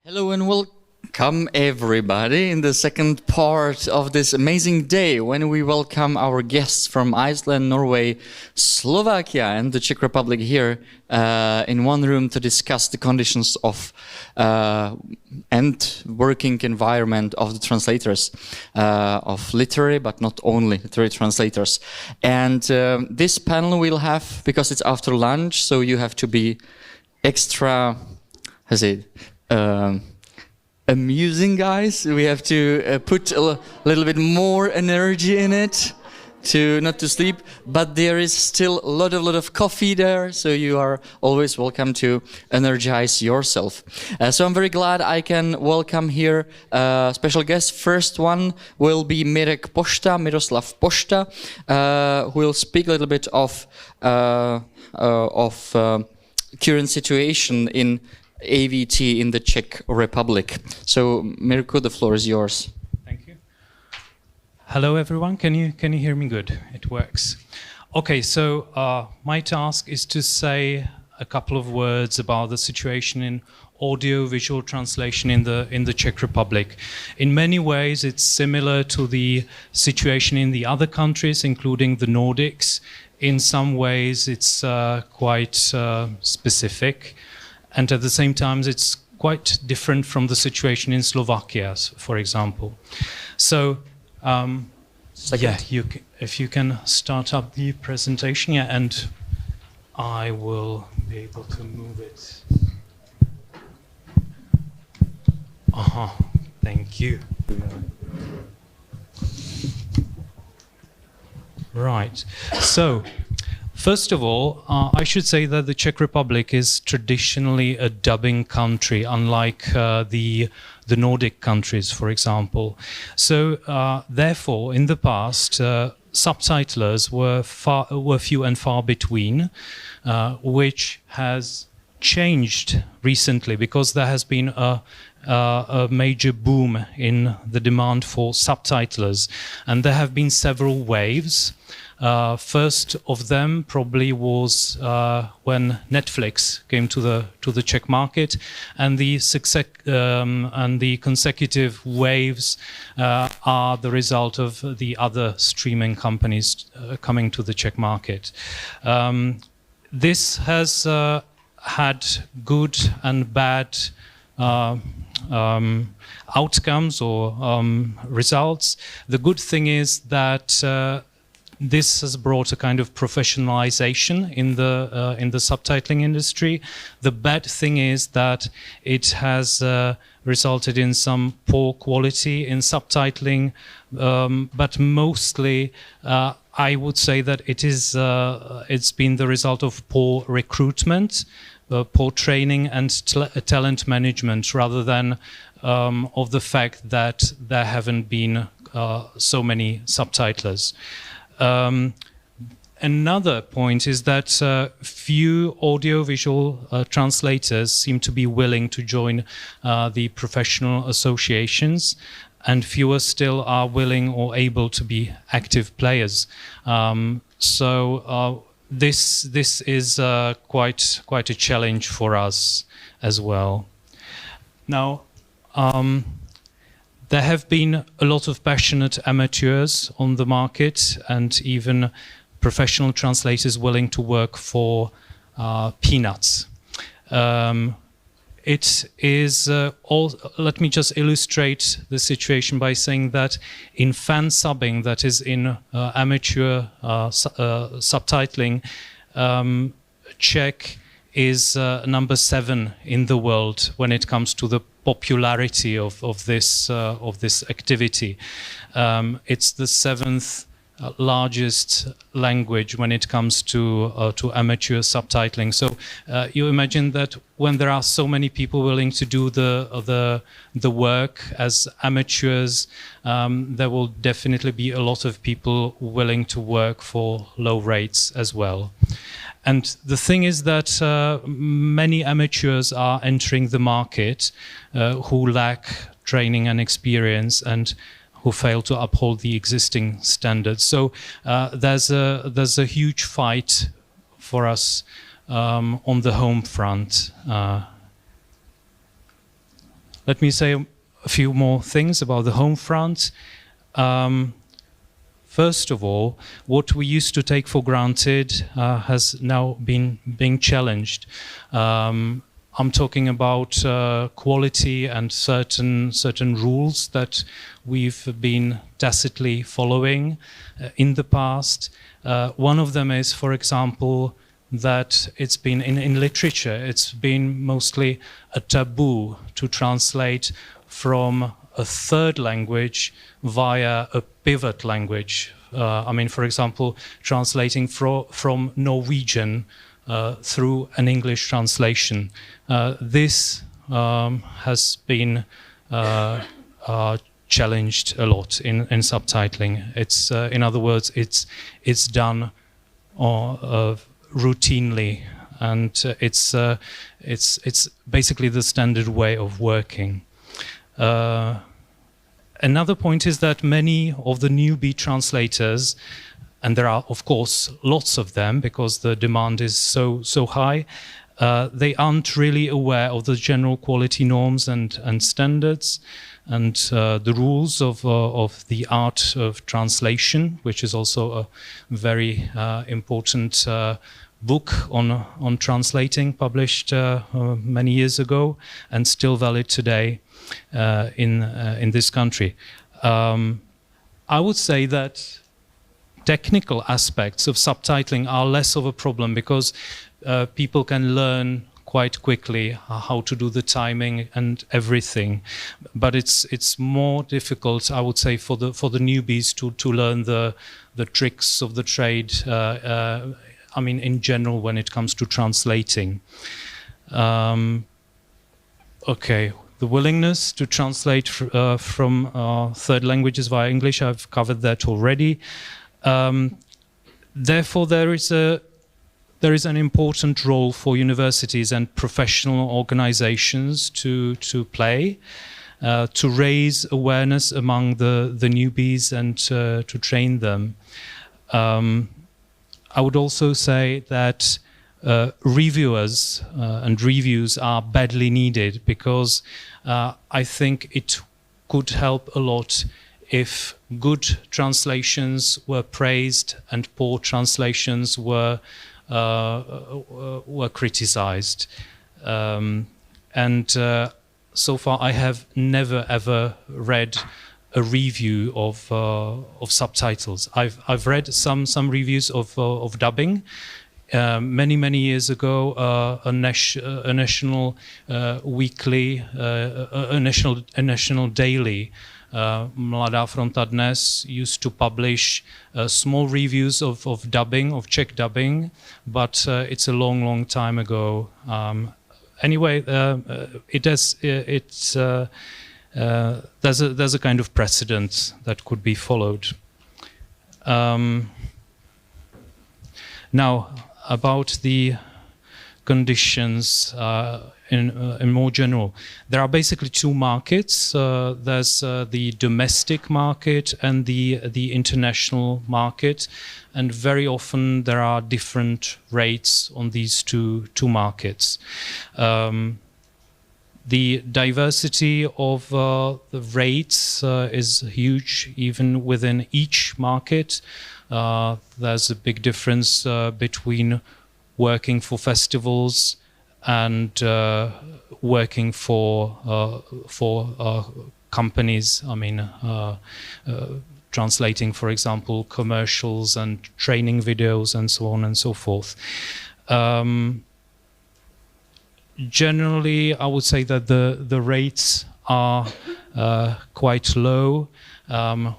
Hello and welcome everybody in the second part of this amazing day when we welcome our guests from Iceland, Norway, Slovakia and the Czech Republic here in one room to discuss the conditions of and working environment of the translators, of literary but not only literary translators. And this panel we'll have, because it's after lunch, so you have to be extra, how say it, amusing, guys. We have to put a little bit more energy in it to not to sleep, but there is still a lot of coffee there, so you are always welcome to energize yourself. So I'm very glad I can welcome here special guests. First one will be Miroslav Pošta, who will speak a little bit of current situation in AVT in the Czech Republic. So, Mirko, the floor is yours. Thank you. Hello, everyone. Can you hear me good? It works. Okay, so my task is to say a couple of words about the situation in audio-visual translation in the Czech Republic. In many ways, it's similar to the situation in the other countries, including the Nordics. In some ways, it's quite specific. And at the same time, it's quite different from the situation in Slovakia, for example. So, yeah, if you can start up the presentation, yeah, and I will be able to move it. Thank you. Right. So, first of all, I should say that the Czech Republic is traditionally a dubbing country, unlike the Nordic countries, for example. So, therefore, in the past, subtitlers were few and far between, which has changed recently because there has been a major boom in the demand for subtitlers, and there have been several waves. First of them probably was when Netflix came to the Czech market, and the consecutive waves are the result of the other streaming companies coming to the Czech market. This has had good and bad outcomes or results. The good thing is that this has brought a kind of professionalization in the subtitling industry. The bad thing is that it has resulted in some poor quality in subtitling, but mostly I would say that it's been the result of poor recruitment, poor training and talent management, rather than of the fact that there haven't been so many subtitlers. Another point is that few audiovisual translators seem to be willing to join the professional associations, and fewer still are willing or able to be active players. So this is quite a challenge for us as well. Now, there have been a lot of passionate amateurs on the market, and even professional translators willing to work for peanuts. It is let me just illustrate the situation by saying that in fan subbing, that is in amateur subtitling, Czech is number 7 in the world when it comes to the popularity of this activity. It's the 7th largest language when it comes to amateur subtitling. So you imagine that when there are so many people willing to do the work as amateurs, there will definitely be a lot of people willing to work for low rates as well. And the thing is that many amateurs are entering the market who lack training and experience and who fail to uphold the existing standards. So there's a huge fight for us on the home front. Let me say a few more things about the home front. First of all, what we used to take for granted has now been being challenged. I'm talking about quality and certain rules that we've been tacitly following in the past. One of them is, for example, that it's been in literature, it's been mostly a taboo to translate from a third language via a pivot language. I mean, for example, translating from Norwegian through an English translation. This has been challenged a lot in subtitling. It's, in other words, it's done routinely, and it's basically the standard way of working. Another point is that many of the newbie translators, and there are of course lots of them because the demand is so high, they aren't really aware of the general quality norms and standards and the rules of the art of translation, which is also a very important book on translating, published many years ago and still valid today in this country. I would say that technical aspects of subtitling are less of a problem because people can learn quite quickly how to do the timing and everything, but it's more difficult, I would say, for the newbies to learn the tricks of the trade. I mean, in general, when it comes to translating. Okay, the willingness to translate from third languages via English, I've covered that already. Therefore, there is an important role for universities and professional organizations to play, to raise awareness among the newbies and to train them. I would also say that reviewers and reviews are badly needed because I think it could help a lot if good translations were praised and poor translations were criticized. So far I have never ever read a review of subtitles. I've read some reviews of dubbing. Many years ago, a national weekly, a national daily, Mladá fronta Dnes, used to publish small reviews of dubbing, of Czech dubbing, but it's a long time ago. Anyway, there's a kind of precedent that could be followed. Now, about the conditions in more general, there are basically two markets. There's the domestic market and the international market, and very often there are different rates on these two markets. The diversity of the rates is huge, even within each market. There's a big difference between working for festivals and working for companies. I mean, translating, for example, commercials and training videos and so on and so forth. Generally, I would say that the rates are quite low,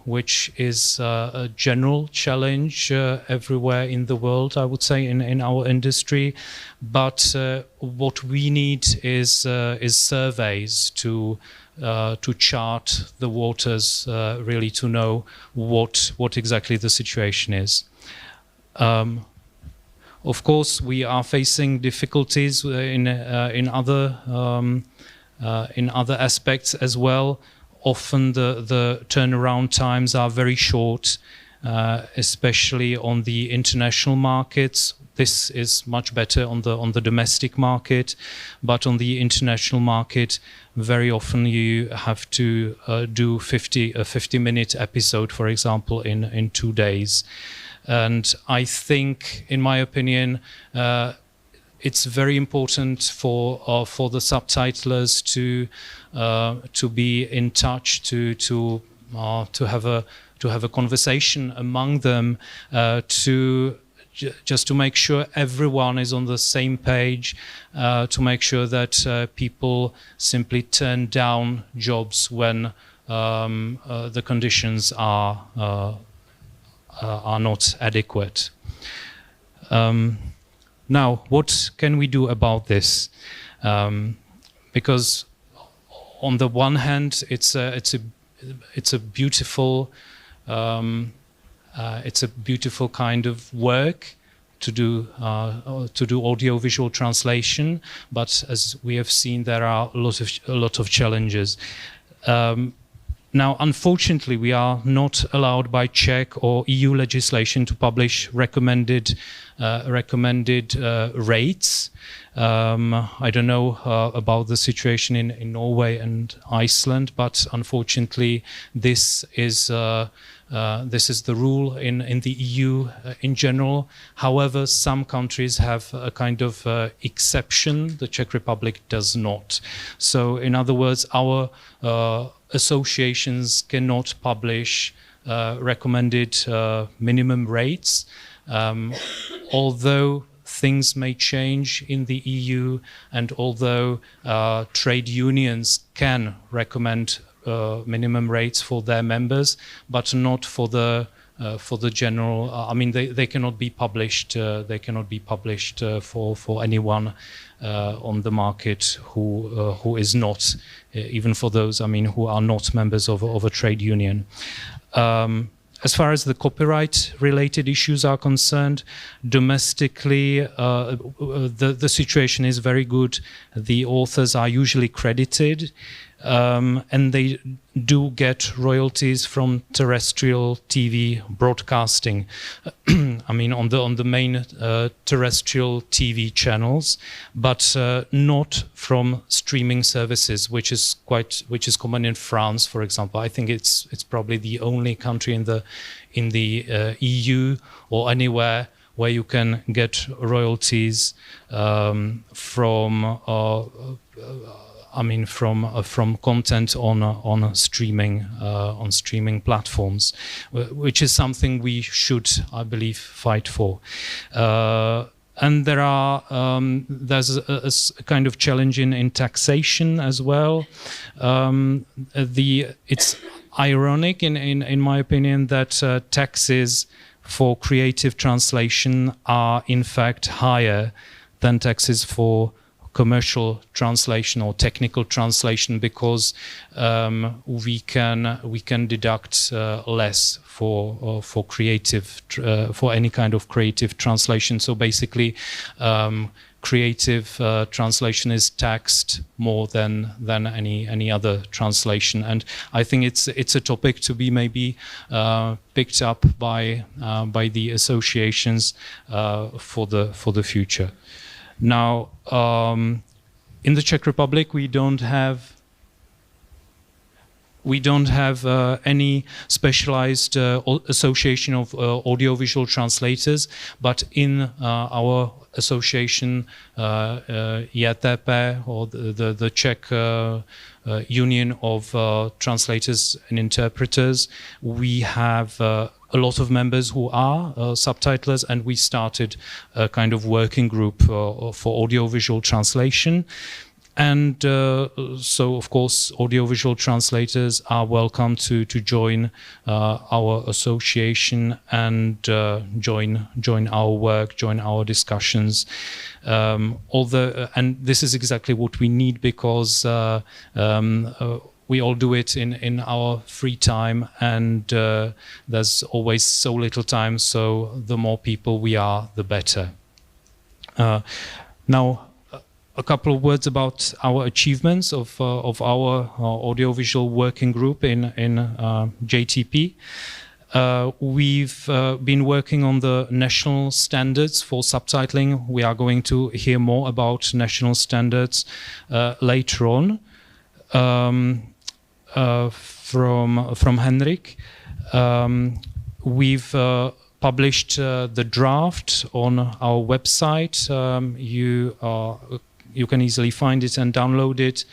which is a general challenge everywhere in the world, I would say, in our industry. But what we need is surveys to chart the waters, really to know what exactly the situation is. Of course, we are facing difficulties in other aspects as well. Often the turnaround times are very short, especially on the international markets, this is much better on the domestic market, but on the international market, very often you have to do a 50-minute episode, for example, in 2 days. And I think, in my opinion, it's very important for the subtitlers to be in touch, to have a conversation among them, just to make sure everyone is on the same page, to make sure that people simply turn down jobs when the conditions are not adequate. Now, what can we do about this? Because on the one hand, it's a beautiful kind of work to do audiovisual translation, but as we have seen, there are a lot of challenges. Now, unfortunately, we are not allowed by Czech or EU legislation to publish recommended rates. I don't know about the situation in Norway and Iceland, but unfortunately, this is the rule in the EU in general. However, some countries have a kind of exception. The Czech Republic does not. So, in other words, our associations cannot publish recommended minimum rates, although things may change in the EU, and although trade unions can recommend minimum rates for their members, but not for the general. I mean, they cannot be published. They cannot be published for anyone on the market who is not, even for those, I mean, who are not members of a trade union. As far as the copyright-related issues are concerned, domestically, the situation is very good. The authors are usually credited, and they do get royalties from terrestrial TV broadcasting. I mean, on the main terrestrial TV channels, but not from streaming services, which is common in France, for example. I think it's probably the only country in the EU or anywhere where you can get royalties from content on streaming platforms, which is something we should, I believe, fight for. And there's a kind of challenge in taxation as well. It's ironic, in my opinion, that taxes for creative translation are in fact higher than taxes for commercial translation or technical translation, because we can deduct less for creative for any kind of creative translation. So basically, creative translation is taxed more than any other translation, and I think it's a topic to be maybe picked up by the associations for the future. Now, in the Czech Republic, we don't have any specialized association of audiovisual translators, but in our association, JTP, or the Czech Union of Translators and Interpreters, we have a lot of members who are subtitlers, and we started a kind of working group for audiovisual translation. And so, of course, audiovisual translators are welcome to join our association and join our work, join our discussions. And this is exactly what we need, because we all do it in our free time, and there's always so little time. So the more people we are, the better. Now, a couple of words about our achievements of our audiovisual working group in JTP. We've been working on the national standards for subtitling. We are going to hear more about national standards later on from Henrik. We've published the draft on our website. You can easily find it and download it.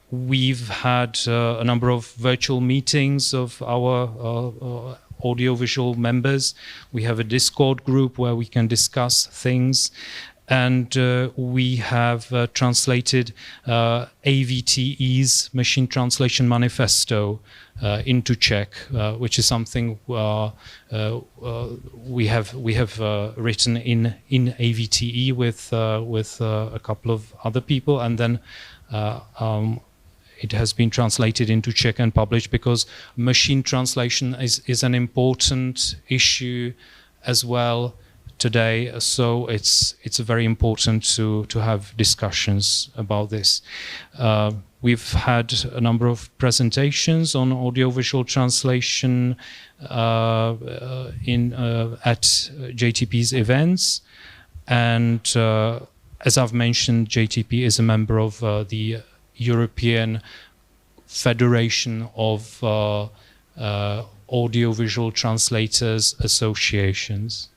We've had a number of virtual meetings of our audiovisual members. We have a Discord group where we can discuss things. And we have translated AVTE's Machine Translation Manifesto into Czech, which is something we have written in AVTE with a couple of other people, and then it has been translated into Czech and published, because machine translation is an important issue as well today, so it's very important to have discussions about this. We've had a number of presentations on audiovisual translation at JTP's events, and as I've mentioned, JTP is a member of the European Federation of Audiovisual Translators Associations.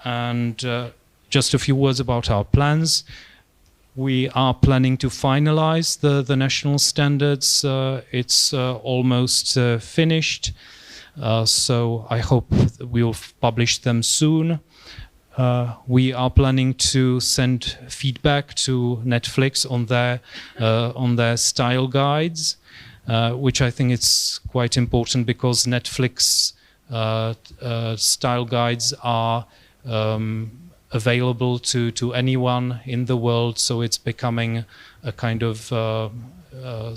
And just a few words about our plans. We are planning to finalize the national standards. It's almost finished, so I hope we'll publish them soon. We are planning to send feedback to Netflix on their style guides, which I think it's quite important, because Netflix style guides are available to anyone in the world, so it's becoming a kind of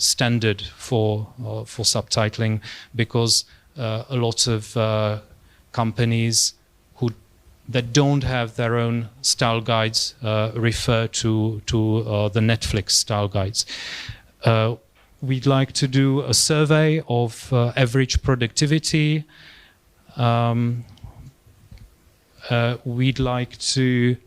standard for subtitling, because a lot of companies that don't have their own style guides refer to the Netflix style guides. We'd like to do a survey of average productivity. We'd like to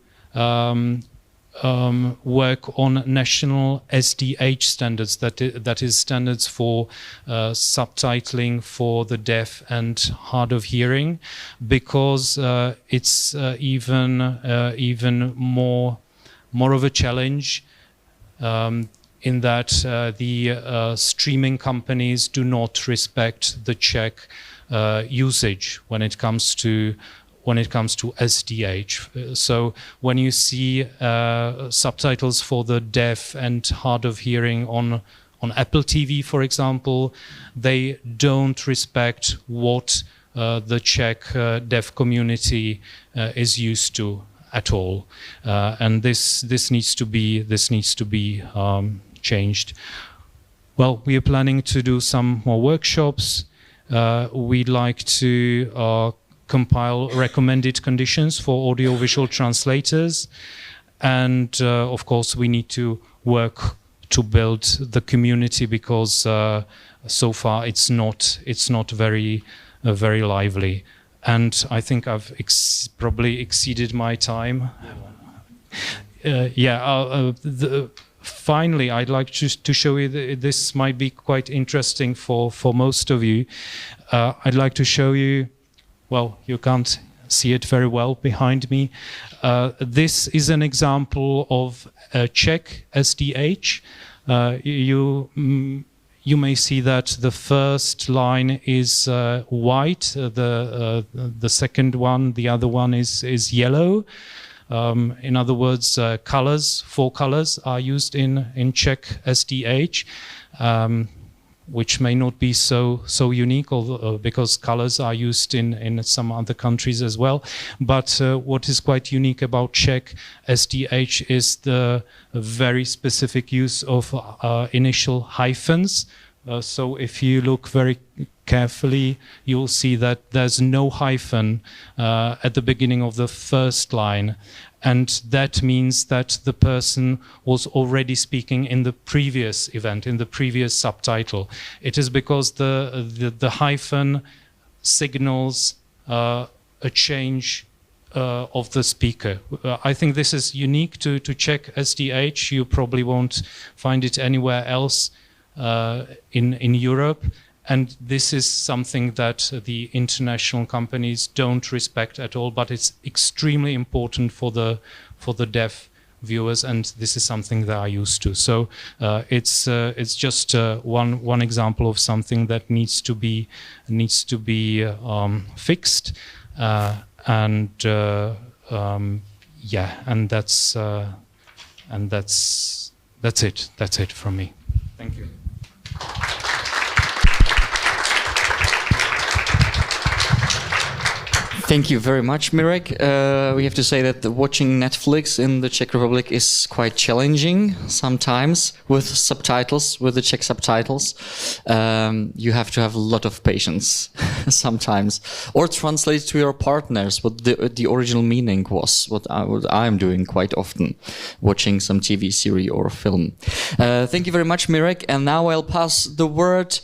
work on national SDH standards, that is standards for subtitling for the deaf and hard of hearing, because it's even more of a challenge in that the streaming companies do not respect the Czech usage when it comes to SDH. So when you see subtitles for the deaf and hard of hearing on Apple TV, for example, they don't respect what the Czech deaf community is used to at all, and this needs to be changed. Well, we are planning to do some more workshops. We'd like to compile recommended conditions for audiovisual translators, and of course we need to work to build the community, because so far it's not very lively, and I think I've probably exceeded my time. Finally, I'd like to show you this might be quite interesting for most of you. I'd like to show you. Well, you can't see it very well behind me. This is an example of Czech SDH. You may see that the first line is white, the second one, the other one is yellow. In other words, four colors are used in Czech SDH. Which may not be so unique, because colors are used in some other countries as well. But what is quite unique about Czech SDH is the very specific use of initial hyphens. So if you look very carefully, you'll see that there's no hyphen at the beginning of the first line. And that means that the person was already speaking in the previous event, in the previous subtitle. It is because the hyphen signals a change of the speaker. I think this is unique to Czech SDH. You probably won't find it anywhere else in Europe. And this is something that the international companies don't respect at all, but it's extremely important for the deaf viewers, and this is something they are used to. So it's just one example of something that needs to be fixed, and that's it. That's it from me. Thank you. Thank you very much, Mirek. We have to say that watching Netflix in the Czech Republic is quite challenging sometimes with subtitles, with the Czech subtitles. You have to have a lot of patience sometimes, or translate to your partners what the original meaning was. What I'm doing quite often, watching some TV series or film. Thank you very much, Mirek. And now I'll pass the word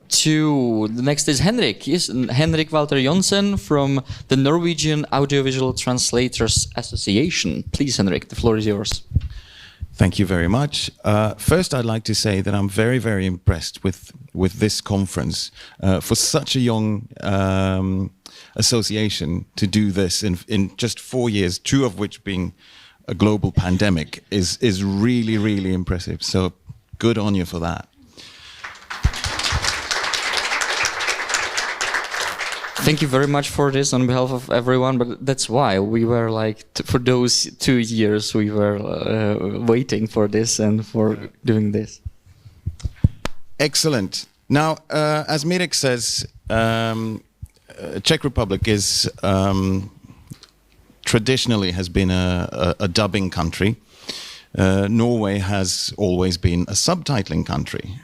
to the next is Henrik. Yes, Henrik Walter-Johnsen from the Norwegian Audiovisual Translators Association. Please, Henrik, the floor is yours. Thank you very much. First, I'd like to say that I'm very, very impressed with this conference. For such a young association to do this in just 4 years, 2 of which being a global pandemic, is really, really impressive. So good on you for that. Thank you very much for this on behalf of everyone, but that's why we were like, for those 2 years, we were waiting for this and for doing this. Excellent. Now, as Mirek says, Czech Republic is traditionally has been a dubbing country. Norway has always been a subtitling country.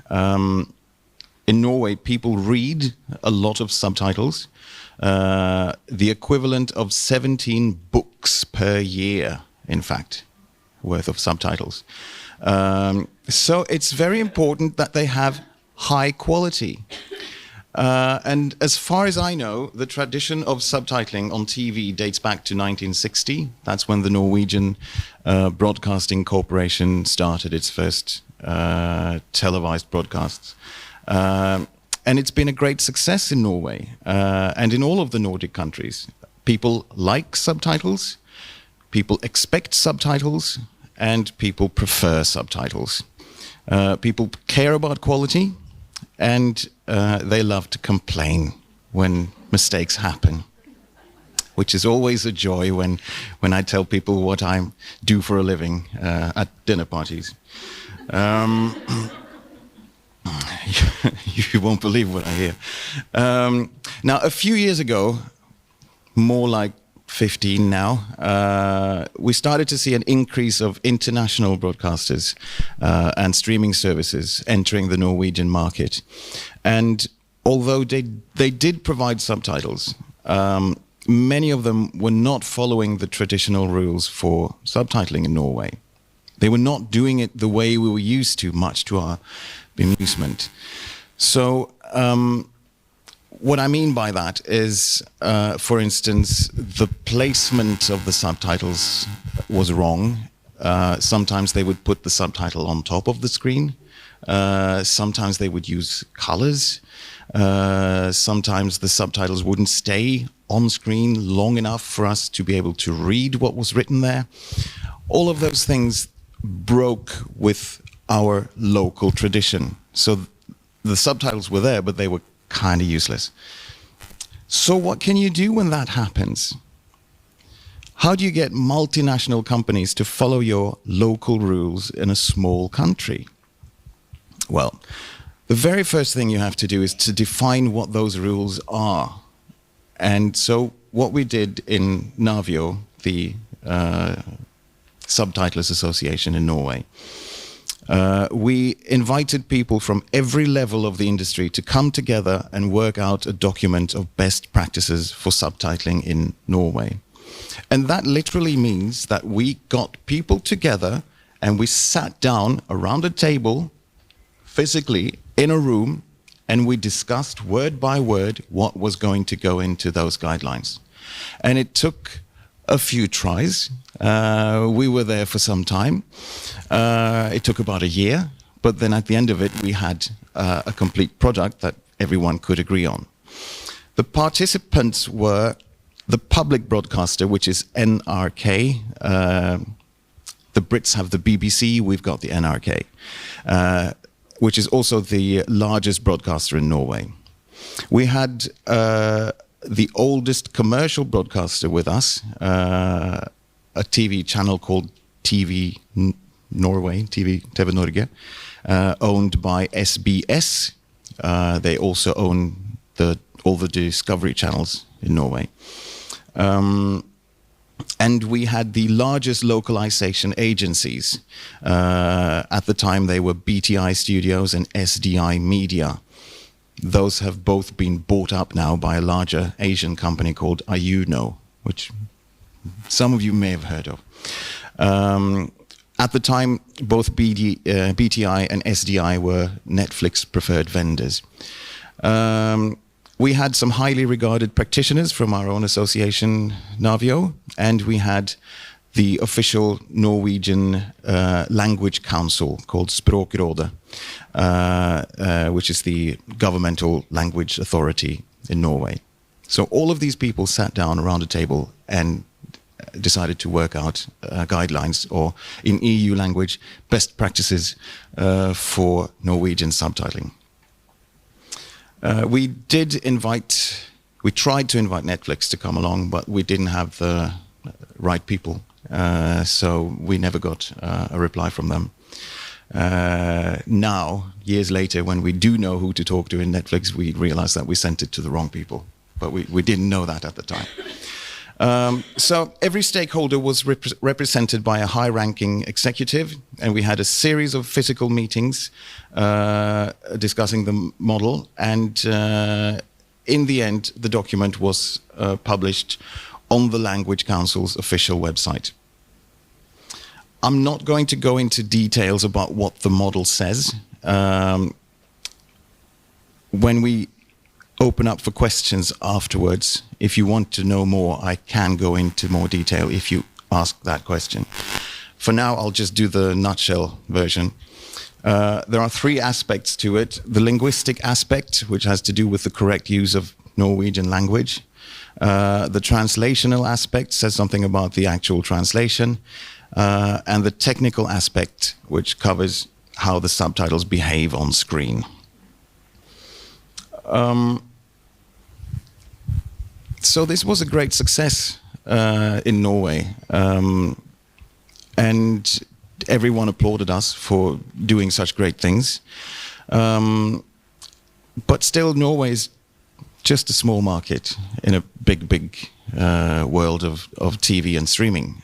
In Norway, people read a lot of subtitles, the equivalent of 17 books per year, in fact, worth of subtitles. So it's very important that they have high quality. And as far as I know, the tradition of subtitling on TV dates back to 1960. That's when the Norwegian Broadcasting Corporation started its first televised broadcasts. And it's been a great success in Norway and in all of the Nordic countries. People like subtitles, people expect subtitles, and people prefer subtitles. People care about quality, and they love to complain when mistakes happen, which is always a joy when I tell people what I do for a living at dinner parties. You won't believe what I hear. Now, a few years ago, more like 15 now, we started to see an increase of international broadcasters and streaming services entering the Norwegian market. And although they did provide subtitles, many of them were not following the traditional rules for subtitling in Norway. They were not doing it the way we were used to, much to our amusement. So what I mean by that is, for instance, the placement of the subtitles was wrong. Sometimes they would put the subtitle on top of the screen. Sometimes they would use colors. Sometimes the subtitles wouldn't stay on screen long enough for us to be able to read what was written there. All of those things broke with our local tradition. So the subtitles were there, but they were kind of useless. So what can you do when that happens? How do you get multinational companies to follow your local rules in a small country? Well, the very first thing you have to do is to define what those rules are. And so what we did in NAViO, the Subtitlers Association in Norway, we invited people from every level of the industry to come together and work out a document of best practices for subtitling in Norway. And that literally means that we got people together and we sat down around a table, physically in a room, and we discussed word by word what was going to go into those guidelines. And it took a few tries. We were there for some time. It took about a year, but then at the end of it, we had a complete product that everyone could agree on. The participants were the public broadcaster, which is NRK. The Brits have the BBC, we've got the NRK, which is also the largest broadcaster in Norway. We had the oldest commercial broadcaster with us, a TV channel called TV Norway, TV Norge, owned by SBS. They also own all the Discovery channels in Norway. And we had the largest localization agencies. At the time, they were BTI Studios and SDI Media. Those have both been bought up now by a larger Asian company called AUDIOVISUAL, which some of you may have heard of. At the time, both BTI and SDI were Netflix preferred vendors. We had some highly regarded practitioners from our own association, NAViO, and we had the official Norwegian language council called Språkrådet, which is the governmental language authority in Norway. So all of these people sat down around a table and decided to work out guidelines, or in EU language, best practices for Norwegian subtitling. We tried to invite Netflix to come along, but we didn't have the right people, so we never got a reply from them. Now, years later, when we do know who to talk to in Netflix, we realize that we sent it to the wrong people, but we didn't know that at the time. So every stakeholder was represented by a high-ranking executive, and we had a series of physical meetings discussing the model, and in the end, the document was published on the Language Council's official website. I'm not going to go into details about what the model says. When we open up for questions afterwards, if you want to know more, I can go into more detail if you ask that question. For now, I'll just do the nutshell version. There are three aspects to it. The linguistic aspect, which has to do with the correct use of Norwegian language. The translational aspect says something about the actual translation. And the technical aspect, which covers how the subtitles behave on screen. So this was a great success in Norway. And everyone applauded us for doing such great things. But still, Norway is just a small market in a big world of TV and streaming.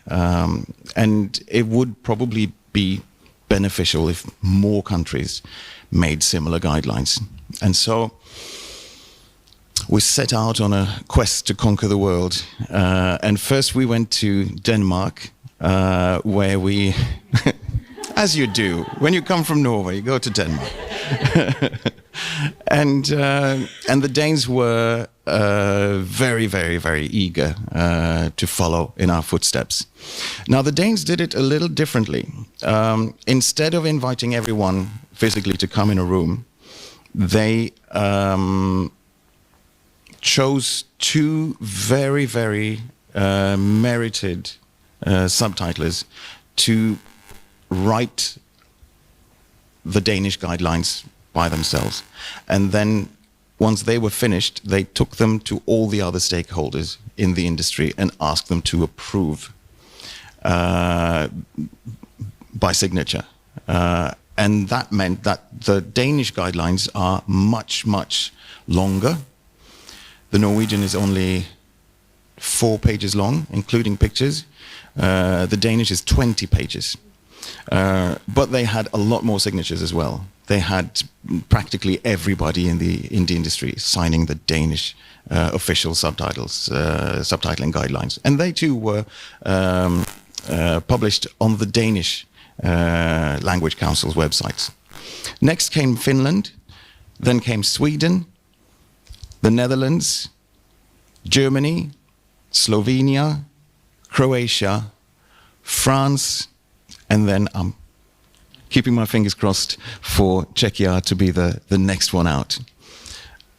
And it would probably be beneficial if more countries made similar guidelines. And so we set out on a quest to conquer the world. And first we went to Denmark, where we, as you do, when you come from Norway, you go to Denmark. And the Danes were very eager to follow in our footsteps. Now, the Danes did it a little differently. Instead of inviting everyone physically to come in a room, they chose two very merited subtitlers to write the Danish guidelines by themselves. And then once they were finished, they took them to all the other stakeholders in the industry and asked them to approve by signature. And that meant that the Danish guidelines are much longer. The Norwegian is only 4 pages long, including pictures. The Danish is 20 pages. But they had a lot more signatures as well. They had practically everybody in the industry signing the Danish official subtitling guidelines. And they too were published on the Danish Language Council's websites. Next came Finland, then came Sweden, the Netherlands, Germany, Slovenia, Croatia, France, and then I'm keeping my fingers crossed for Czechia to be the next one out.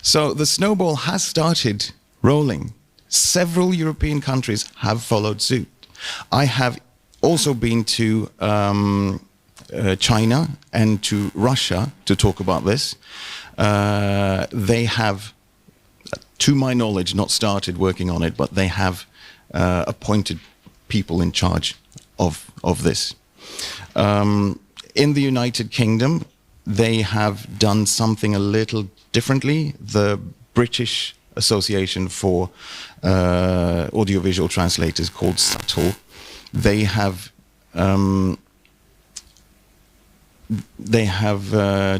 So the snowball has started rolling. Several European countries have followed suit. I have also been to China and to Russia to talk about this. They have, to my knowledge, not started working on it, but they have appointed people in charge of this. In the United Kingdom, they have done something a little differently. The British Association for Audiovisual Translators, called SATL, they have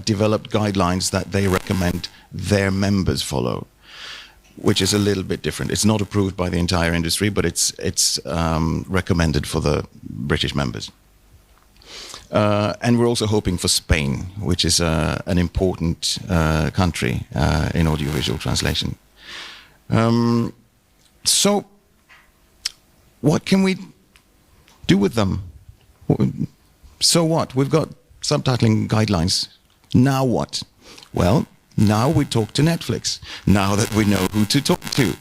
developed guidelines that they recommend their members follow, which is a little bit different. It's not approved by the entire industry, but it's recommended for the British members. And we're also hoping for Spain, which is an important country in audiovisual translation. So, what can we do with them? So what? We've got subtitling guidelines. Now what? Well, now we talk to Netflix, now that we know who to talk to.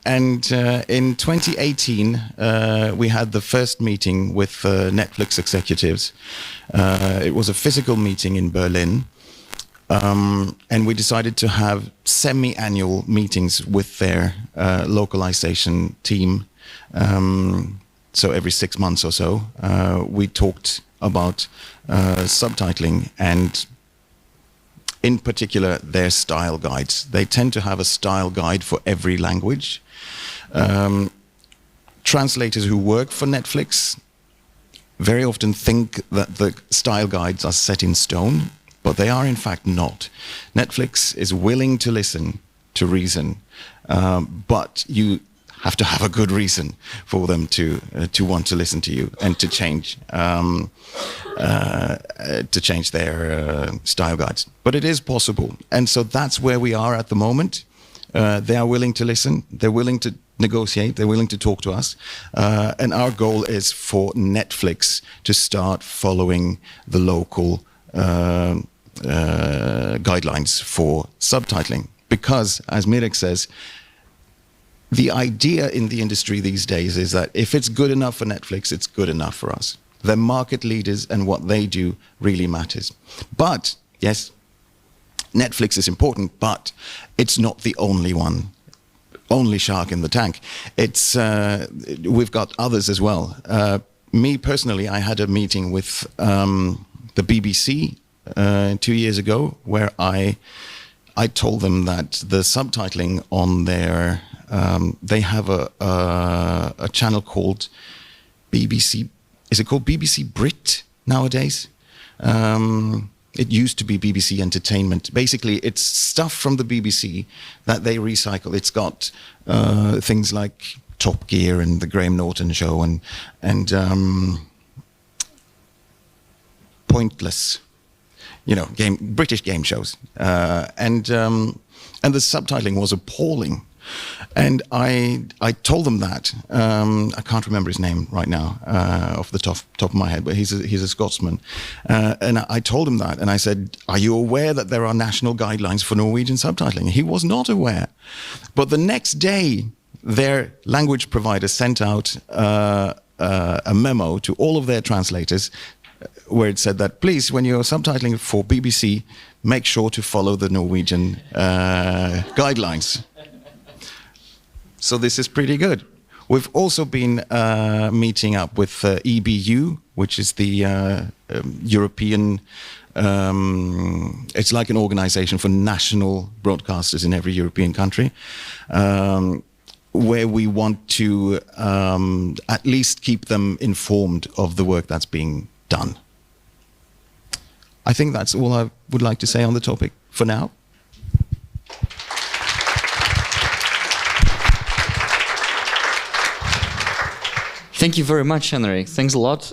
And in 2018, we had the first meeting with Netflix executives. It was a physical meeting in Berlin. And we decided to have semi-annual meetings with their localization team. So every 6 months or so, we talked about subtitling and in particular their style guides. They tend to have a style guide for every language. Translators who work for Netflix very often think that the style guides are set in stone, but they are in fact not. Netflix is willing to listen to reason, but you have to have a good reason for them to want to listen to you and to change their style guides. But it is possible, and so that's where we are at the moment. They are willing to listen. They're willing to negotiate. They're willing to talk to us, and our goal is for Netflix to start following the local guidelines for subtitling, because, as Mirek says, the idea in the industry these days is that if it's good enough for Netflix, it's good enough for us. They're market leaders, and what they do really matters. But, yes, Netflix is important, but it's not the only shark in the tank. It's we've got others as well. Me personally, I had a meeting with the BBC 2 years ago, where I told them that the subtitling on their they have a channel called BBC. Is it called BBC Brit nowadays? It used to be BBC Entertainment. Basically, it's stuff from the BBC that they recycle. It's got things like Top Gear and the Graham Norton Show and Pointless, British game shows. And the subtitling was appalling. And I told them that. I can't remember his name right now off the top of my head, but he's a Scotsman. And I told him that, and I said, "Are you aware that there are national guidelines for Norwegian subtitling?" He was not aware. But the next day, their language provider sent out a memo to all of their translators where it said that, please, when you're subtitling for BBC, make sure to follow the Norwegian guidelines. So this is pretty good. We've also been meeting up with EBU, which is the European, it's like an organization for national broadcasters in every European country. where we want to at least keep them informed of the work that's being done. I think that's all I would like to say on the topic for now. Thank you very much, Henrik. Thanks a lot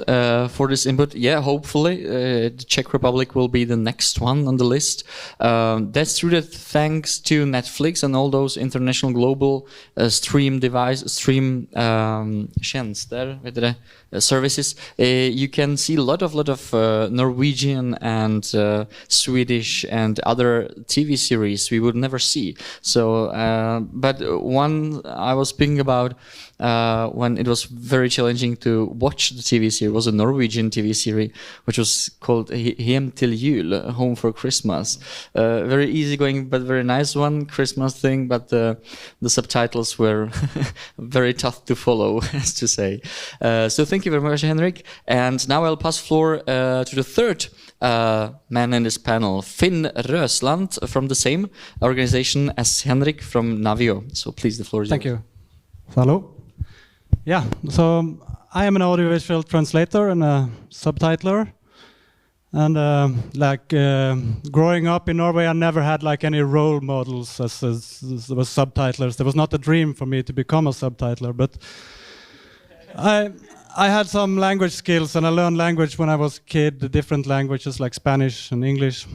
for this input. Yeah, hopefully the Czech Republic will be the next one on the list. That's true that thanks to Netflix and all those international global stream services, you can see a lot of Norwegian and Swedish and other TV series we would never see. So, but one I was speaking about when it was very challenging to watch the TV series was a Norwegian TV series which was called Hjem til jul, Home for Christmas. Very easygoing but very nice one, Christmas thing, but the subtitles were very tough to follow, as to say. So thank you very much, Henrik. And now I'll pass floor to the third man in this panel, Finn Røsland, from the same organization as Henrik from NAViO. So please, the floor is yours. Thank you. Hello. Yeah, so I am an audiovisual translator and a subtitler. And growing up in Norway, I never had like any role models as subtitlers. There was not a dream for me to become a subtitler, but I had some language skills, and I learned language when I was a kid, the different languages like Spanish and English.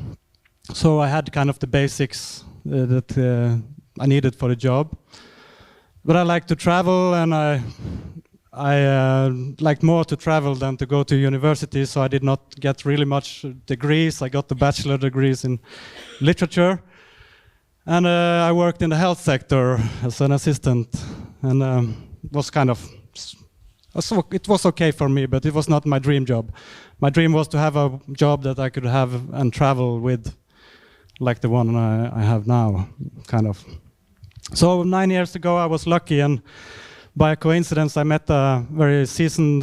So I had kind of the basics that I needed for the job. But I like to travel, and I liked more to travel than to go to university, so I did not get really much degrees. I got the bachelor degrees in literature, and I worked in the health sector as an assistant, and was kind of, it was okay for me, but it was not my dream job. My dream was to have a job that I could have and travel with, like the one I have now, kind of. So 9 years ago I was lucky, and by coincidence I met a very seasoned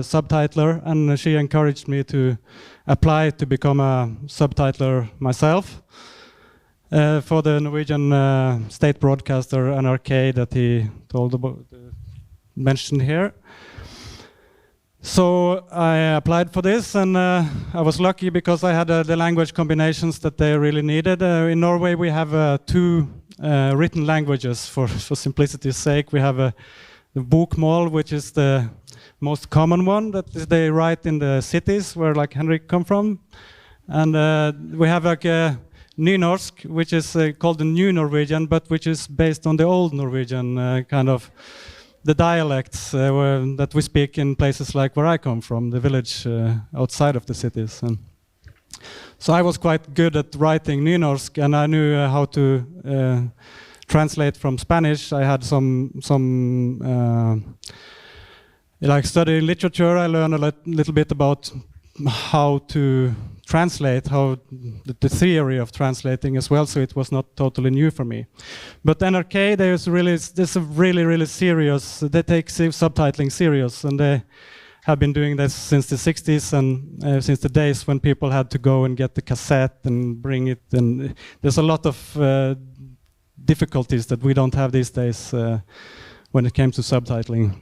subtitler, and she encouraged me to apply to become a subtitler myself for the Norwegian state broadcaster NRK that he told about, mentioned here. So I applied for this, and I was lucky because I had the language combinations that they really needed. In Norway we have two written languages for simplicity's sake. We have the bokmål, which is the most common one that they write in the cities where like Henrik come from, and we have like a nynorsk, which is called the New Norwegian, but which is based on the Old Norwegian, kind of the dialects that we speak in places like where I come from, the village outside of the cities. And so I was quite good at writing nynorsk, and I knew how to translate from Spanish. I had some like study literature. I learned a little bit about how to translate, how the theory of translating as well, so it was not totally new for me. But NRK, there's a really serious, they take subtitling serious, and they have been doing this since the 60s, and since the days when people had to go and get the cassette and bring it, and there's a lot of difficulties that we don't have these days when it came to subtitling.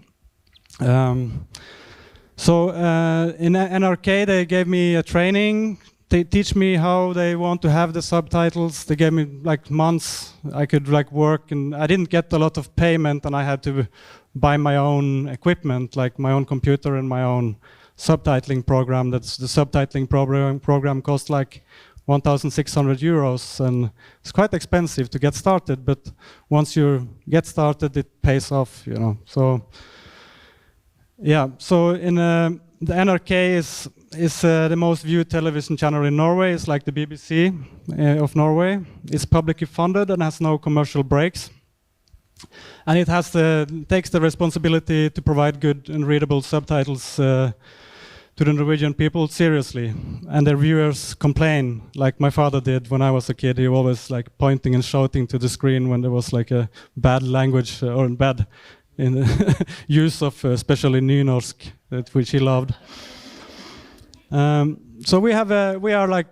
So in NRK they gave me a training. They teach me how they want to have the subtitles. They gave me like months. I could like work, and I didn't get a lot of payment, and I had to buy my own equipment, like my own computer and my own subtitling program. That's the subtitling program cost like 1,600 euros, and it's quite expensive to get started, but once you get started it pays off, you know. So yeah, so in the NRK is the most viewed television channel in Norway. It's like the BBC of Norway. It's publicly funded and has no commercial breaks. And it has takes the responsibility to provide good and readable subtitles to the Norwegian people seriously. And their viewers complain, like my father did when I was a kid. He was always like pointing and shouting to the screen when there was like a bad language or bad in use of especially nynorsk, which he loved. So we are like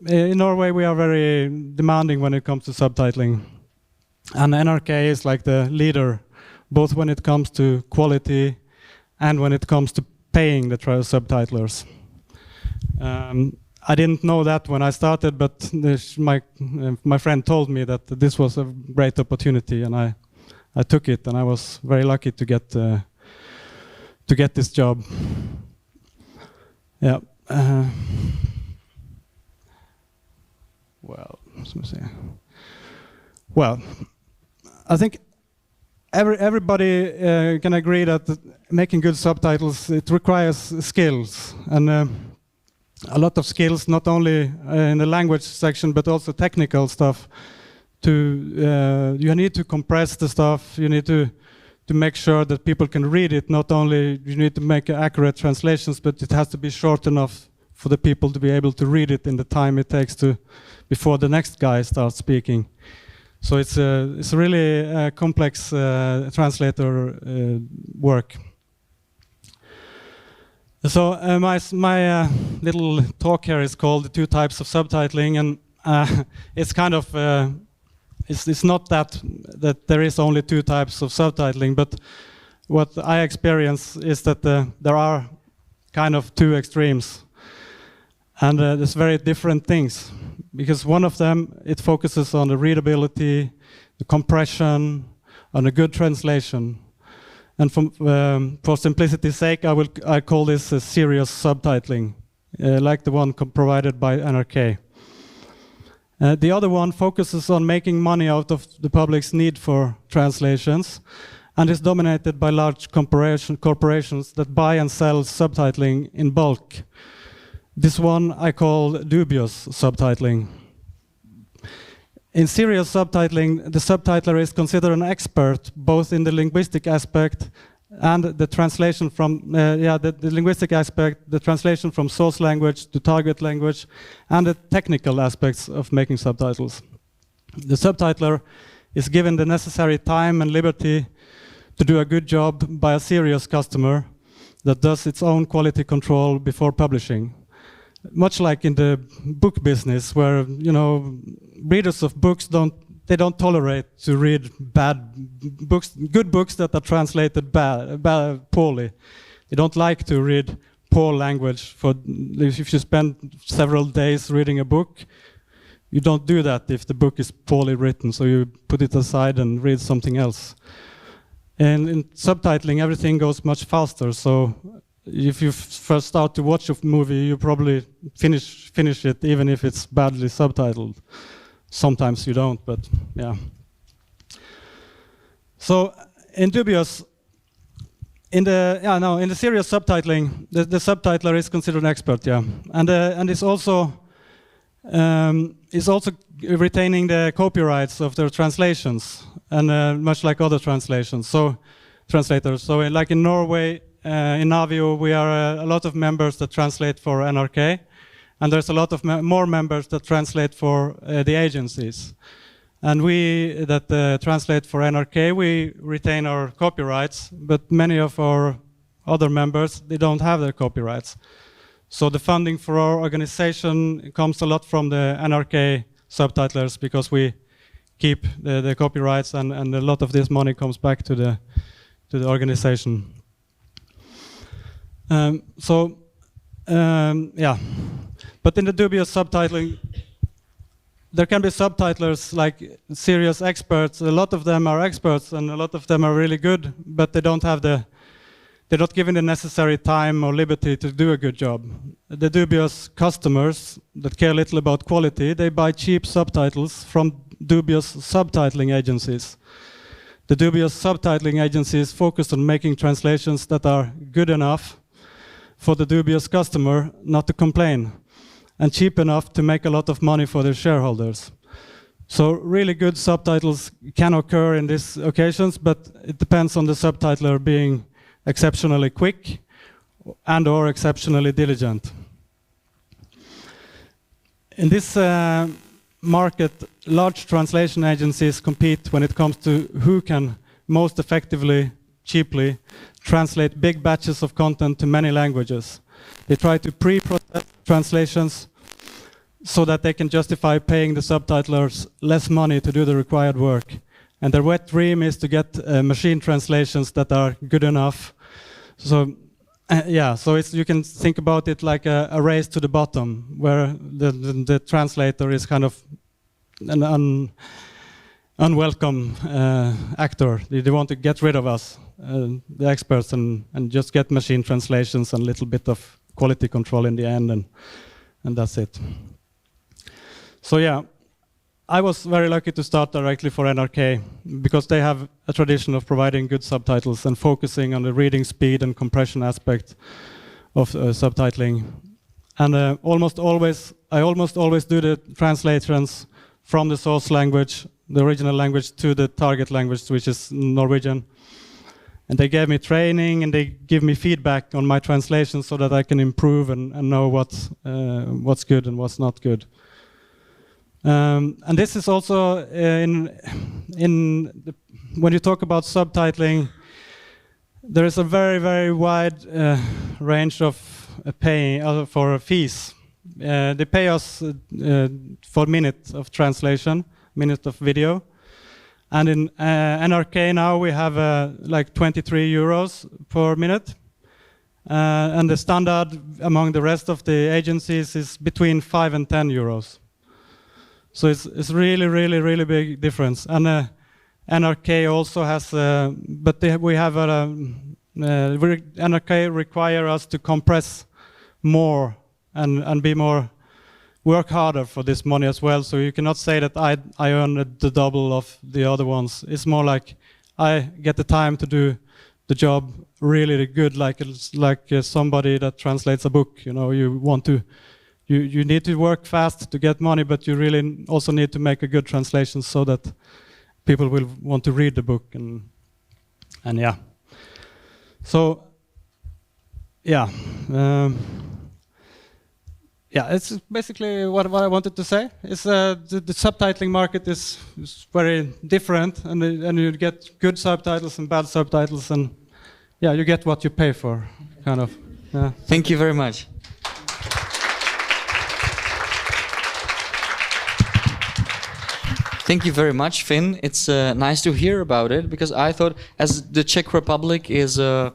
in Norway we are very demanding when it comes to subtitling, and NRK is like the leader both when it comes to quality and when it comes to paying the subtitlers. I didn't know that when I started, but my friend told me that this was a great opportunity, and I took it, and I was very lucky to get this job. Yeah. Well, I think everybody can agree that making good subtitles, it requires skills, and a lot of skills, not only in the language section but also technical stuff. You need to compress the stuff, you need to make sure that people can read it. Not only you need to make accurate translations, but it has to be short enough for the people to be able to read it in the time it takes before the next guy starts speaking. So it's really complex translator work. So my little talk here is called "The Two Types of Subtitling," and it's kind of it's not that there is only two types of subtitling, but what I experience is that there are kind of two extremes, and there's very different things. Because one of them, it focuses on the readability, the compression, on a good translation. And for simplicity's sake, I call this a serious subtitling, like the one provided by NRK. The other one focuses on making money out of the public's need for translations, and is dominated by large corporations that buy and sell subtitling in bulk. This one I call dubious subtitling. In serious subtitling, the subtitler is considered an expert both in the linguistic aspect and the translation from the linguistic aspect, the translation from source language to target language, and the technical aspects of making subtitles. The subtitler is given the necessary time and liberty to do a good job by a serious customer that does its own quality control before publishing. Much like in the book business, where readers of books don't tolerate to read bad books, good books that are translated poorly. They don't like to read poor language. If you spend several days reading a book, you don't do that if the book is poorly written, so you put it aside and read something else. And in subtitling, everything goes much faster, so if you first start to watch a movie, you probably finish it, even if it's badly subtitled. Sometimes you don't, but yeah. So in dubious, in the serious subtitling, the subtitler is considered an expert, yeah, and is also retaining the copyrights of their translations, and much like other translators. So like in Norway. In NAViO, we are a lot of members that translate for NRK, and there's a lot of more members that translate for the agencies. And we that translate for NRK, we retain our copyrights, but many of our other members, they don't have their copyrights. So the funding for our organization comes a lot from the NRK subtitlers, because we keep the copyrights, and a lot of this money comes back to the organization. But in the dubious subtitling, there can be subtitlers like serious experts. A lot of them are experts, and a lot of them are really good, but they're not given the necessary time or liberty to do a good job. The dubious customers that care little about quality, they buy cheap subtitles from dubious subtitling agencies. The dubious subtitling agencies focus on making translations that are good enough for the dubious customer not to complain, and cheap enough to make a lot of money for their shareholders. So really good subtitles can occur in these occasions, but it depends on the subtitler being exceptionally quick and or exceptionally diligent. In this market, large translation agencies compete when it comes to who can most effectively, cheaply, translate big batches of content to many languages. They try to pre-process translations so that they can justify paying the subtitlers less money to do the required work, And their wet dream is to get machine translations that are good enough. So so you can think about it like a race to the bottom, where the translator is kind of an unwelcome actor. They want to get rid of us, the experts, and just get machine translations and a little bit of quality control in the end, and that's it. So I was very lucky to start directly for NRK, because they have a tradition of providing good subtitles and focusing on the reading speed and compression aspect of subtitling. And I almost always do the translations from the source language, the original language, to the target language, which is Norwegian. And they gave me training, and they give me feedback on my translation so that I can improve and know what's good and what's not good. And this is also when you talk about subtitling, there is a very, very wide range of paying for fees. They pay us for minute of translation, minute of video. And in NRK now we have like 23 euros per minute. And the standard among the rest of the agencies is between 5 and 10 euros. So it's really, really, really big difference. And NRK also has, NRK require us to compress more and be more, work harder for this money as well. So you cannot say that I earn the double of the other ones. It's more like I get the time to do the job really good, like somebody that translates a book. You know, you need to work fast to get money, but you really also need to make a good translation so that people will want to read the book. And yeah. So, it's basically what I wanted to say. It's the subtitling market is very different, and you get good subtitles and bad subtitles, and you get what you pay for, kind of. Yeah. Thank you very much. Thank you very much, Finn. It's nice to hear about it, because I thought, as the Czech Republic is a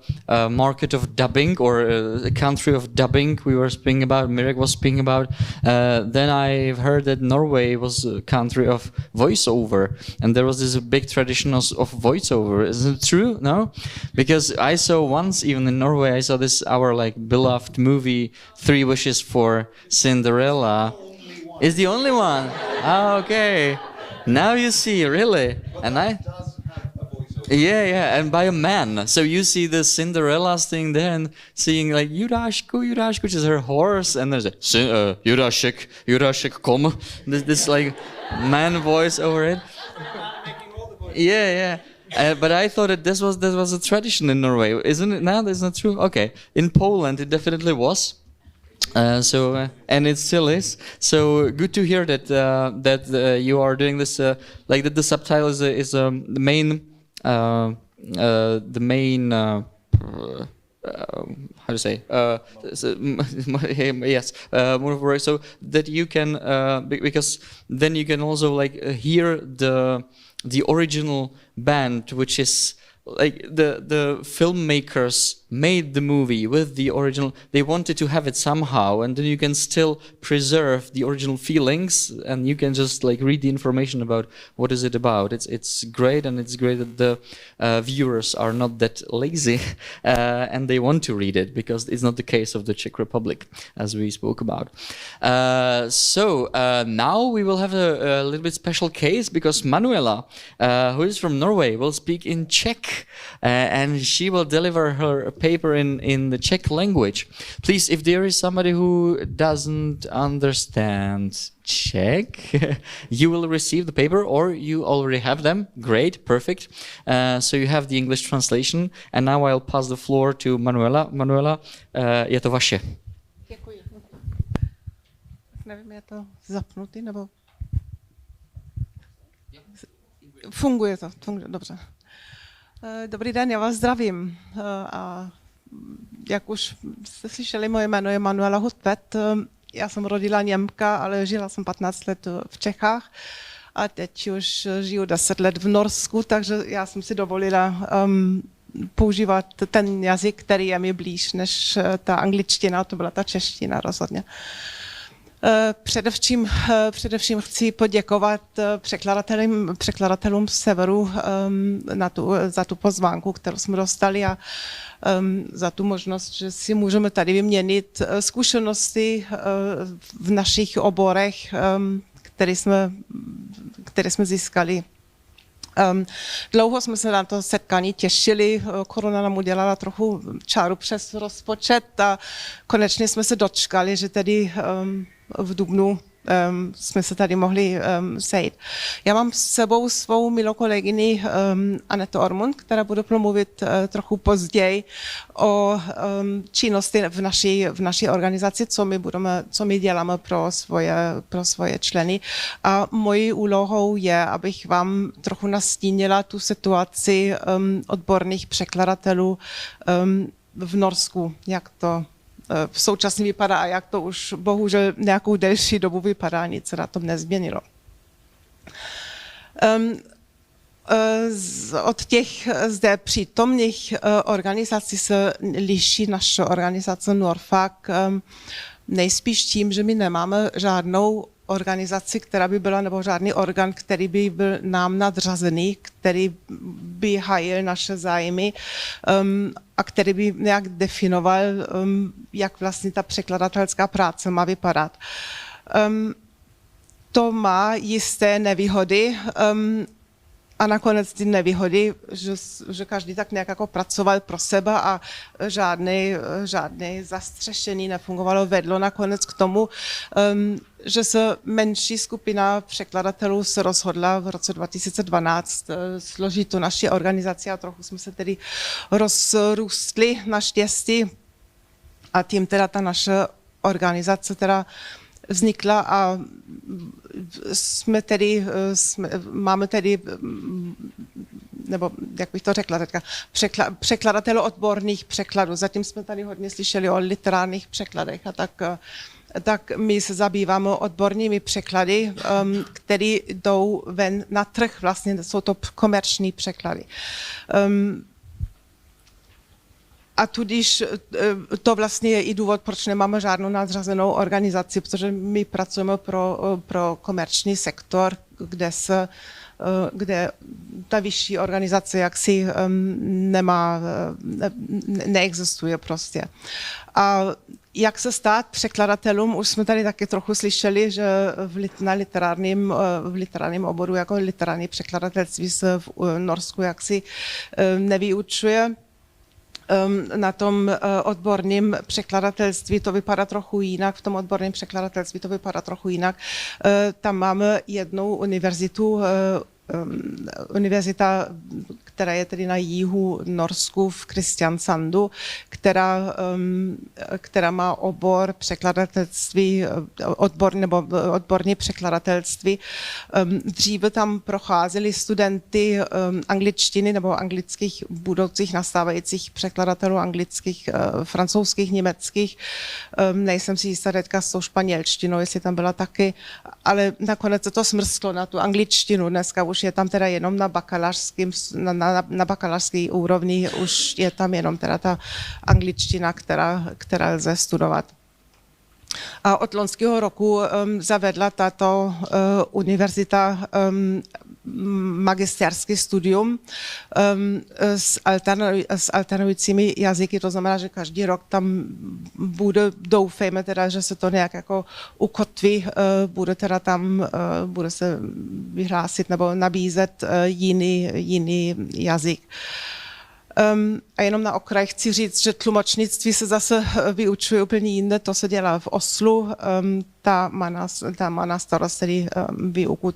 market of dubbing, or a country of dubbing we were speaking about, Mirek was speaking about, then I've heard that Norway was a country of voiceover, and there was this big tradition of voiceover. Isn't it true? No? Because I saw once, even in Norway, I saw this, our like beloved movie, 3 Wishes for Cinderella. Is the only one? Ah, okay. Now you see, really, and and by a man. So you see the Cinderella's thing there, and seeing like Jurashku, which is her horse, and there's a Jurashek, come. This like man voice over it. But I thought that this was a tradition in Norway, isn't it? Now that's not true. Okay, in Poland it definitely was. And it still is. So good to hear that you are doing this. Like that, the subtitle is the main how to say? Yes, so that you can because then you can also like hear the original band, which is like the filmmakers made the movie with the original. They wanted to have it somehow, and then you can still preserve the original feelings, and you can just like read the information about what is it about. It's great, and it's great that the viewers are not that lazy and they want to read it, because it's not the case of the Czech Republic, as we spoke about. So now we will have a little bit special case, because Manuela, who is from Norway, will speak in Czech, and she will deliver her paper in the Czech language. Please, if there is somebody who doesn't understand Czech, you will receive the paper, or you already have them. Great, perfect. So you have the English translation, and now I'll pass the floor to Manuela. Manuela, je to vaše. Děkuji. Nevím, je to zapnutý, nebo... Funguje to, dobře. Dobrý den, já vás zdravím. A jak už jste slyšeli, moje jméno je Manuela Hotvedt. Já jsem rodila Němka, ale žila jsem 15 let v Čechách. a teď už žiju 10 let v Norsku, takže já jsem si dovolila používat ten jazyk, který je mi blíž než ta angličtina, to byla ta čeština rozhodně. Především chci poděkovat překladatelům z severu za tu pozvánku, kterou jsme dostali a za tu možnost, že si můžeme tady vyměnit zkušenosti v našich oborech, které jsme získali. Dlouho jsme se na to setkání těšili, korona nám udělala trochu čáru přes rozpočet a konečně jsme se dočkali, že tedy v dubnu jsme se tady mohli sejít. Já mám s sebou svou milou kolegyni Anetu Ormund, která bude promluvit trochu později o činnosti v naší organizaci, co my děláme pro svoje členy. A mojí úlohou je, abych vám trochu nastínila tu situaci odborných překladatelů v Norsku, jak to v současně vypadá a jak to už bohužel nějakou delší dobu vypadá, nic se na tom nezměnilo. Od těch zde přítomných organizací se liší naše organizace NORFAG nejspíš tím, že my nemáme žádnou organizaci, která by byla, nebo žádný orgán, který by byl nám nadřazený, který by hájil naše zájmy a který by nějak definoval, jak vlastně ta překladatelská práce má vypadat. To má jisté nevýhody a nakonec ty nevýhody, že každý tak nějak jako pracoval pro sebe a žádné zastřešení nefungovalo, vedlo nakonec k tomu, že se menší skupina překladatelů se rozhodla v roce 2012 složit tu naši organizaci a trochu jsme se tedy rozrůstli naštěstí a tím teda ta naše organizace teda vznikla a máme tedy, nebo jak bych to řekla teďka, překladatelů odborných překladů. Zatím jsme tady hodně slyšeli o literárních překladech a tak my se zabýváme odbornými překlady, které jdou ven na trh, vlastně jsou to komerční překlady. A tudíž to vlastně je i důvod, proč nemáme žádnou nadřazenou organizaci, protože my pracujeme pro komerční sektor, kde ta vyšší organizace jaksi neexistuje prostě. A jak se stát překladatelům, už jsme tady taky trochu slyšeli, že v literárním oboru jako literární překladatelství se v Norsku jaksi nevyučuje. Na tom odborném překladatelství to vypadá trochu jinak, v tom odborném překladatelství to vypadá trochu jinak. Tam máme jednou univerzita, která je tedy na jihu Norsku v Kristiansandu, která má obor překladatelství, odborné překladatelství. Dříve tam procházeli studenty angličtiny nebo anglických budoucích nastávajících překladatelů anglických, francouzských, německých. Nejsem si jistá teďka s tou španělštinou, jestli tam byla taky, ale nakonec se to smrsklo na tu angličtinu. Dneska už je tam teda jenom na bakalářské úrovni, už je tam jenom teda ta angličtina, která lze studovat. A od loňského roku zavedla tato univerzita magisterský studium s alternujícími jazyky, to znamená, že každý rok tam bude, doufejme teda, že se to nějak jako ukotví, bude se vyhlásit nebo nabízet jiný jazyk. A jenom na okraj chci říct, že tlumočnictví se zase vyučuje úplně jinde, to se dělá v Oslu, ta má na starost tedy výuku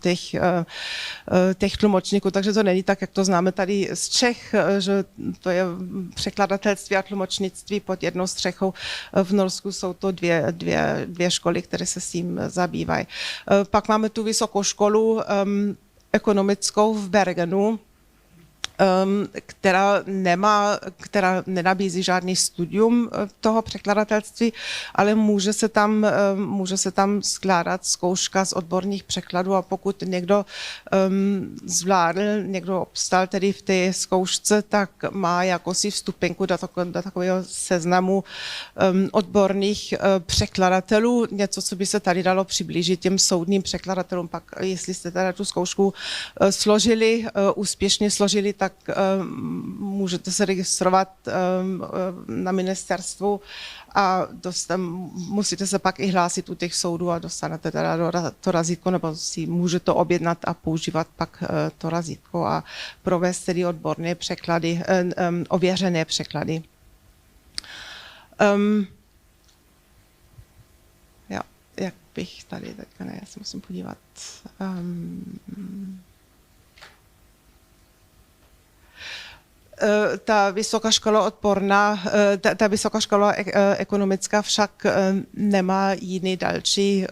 těch tlumočníků, takže to není tak, jak to známe tady z Čech, že to je překladatelství a tlumočnictví pod jednou střechou. V Norsku jsou to dvě školy, které se s tím zabývají. Pak máme tu vysokou školu ekonomickou v Bergenu, která nenabízí žádný studium toho překladatelství, ale může se tam skládat zkouška z odborných překladů a pokud někdo někdo obstal tedy v té zkoušce, tak má jakousi vstupenku do takového seznamu odborných překladatelů, něco, co by se tady dalo přiblížit těm soudním překladatelům. Pak, jestli jste teda tu zkoušku úspěšně složili, tak můžete se registrovat na ministerstvu a musíte se pak i hlásit u těch soudů a dostanete teda to razítko, nebo si můžete objednat a používat pak to razítko a provést tedy odborné překlady, ověřené překlady. Jak bych tady teďka, já se musím podívat. Ta vysoká škola odborná, ta vysoká škola ekonomická však nemá jiný další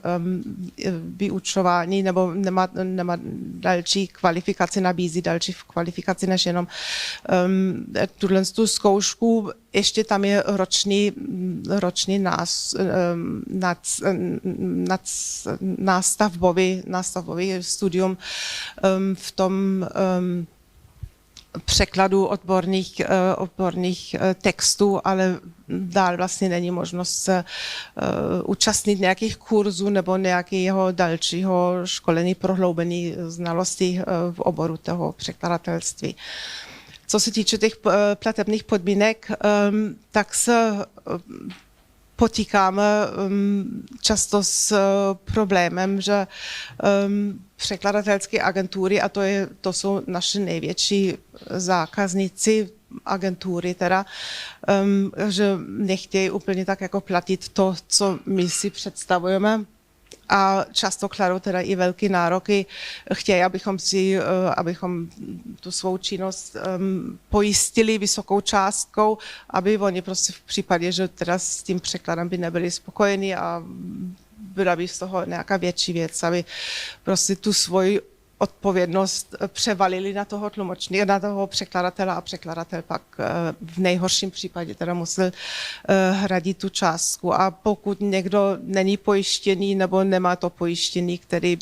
vyučování nebo nemá další kvalifikaci, nabízí další kvalifikaci než jenom tu zkoušku. Ještě tam je roční nástavbový studium v tom překladu odborných textů, ale dál vlastně není možnost se účastnit nějakých kurzů nebo nějakého dalšího školení, prohloubení znalostí v oboru toho překladatelství. Co se týče těch platebních podmínek, tak se potýkáme často s problémem, že překladatelské agentury, a to jsou naše největší zákazníci, agentury teda, že nechtějí úplně tak jako platit to, co my si představujeme. A často kladou teda i velké nároky. Chtějí, abychom tu svou činnost pojistili vysokou částkou, aby oni prostě v případě, že teda s tím překladem by nebyli spokojeni a byla by z toho nějaká větší věc, aby prostě tu svoji odpovědnost převalili na toho tlumočníka, na toho překladatele a překladatel pak v nejhorším případě teda musel hradit tu částku. A pokud někdo není pojištěný nebo nemá to pojištění, který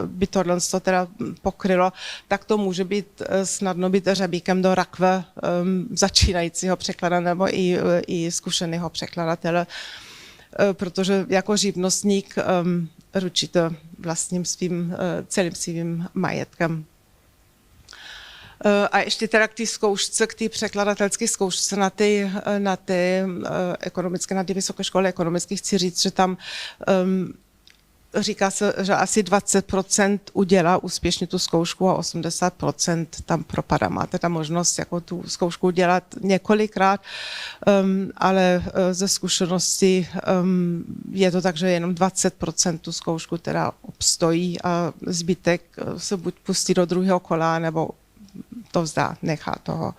by tohle teda pokrylo, tak to může být snadno být řebíkem do rakve začínajícího překladatele nebo i zkušeného překladatele, protože jako živnostník ručíte vlastním celým svým majetkem. A ještě teda k té zkoušce, k té překladatelské zkoušce na té vysoké škole ekonomické, chci říct, že tam říká se, že asi 20% udělá úspěšně tu zkoušku a 80% tam propadá. Máte tam možnost jako tu zkoušku dělat několikrát, ale ze zkušenosti je to tak, že jenom 20% tu zkoušku teda obstojí a zbytek se buď pustí do druhého kola, nebo to vzdá, nechá toho.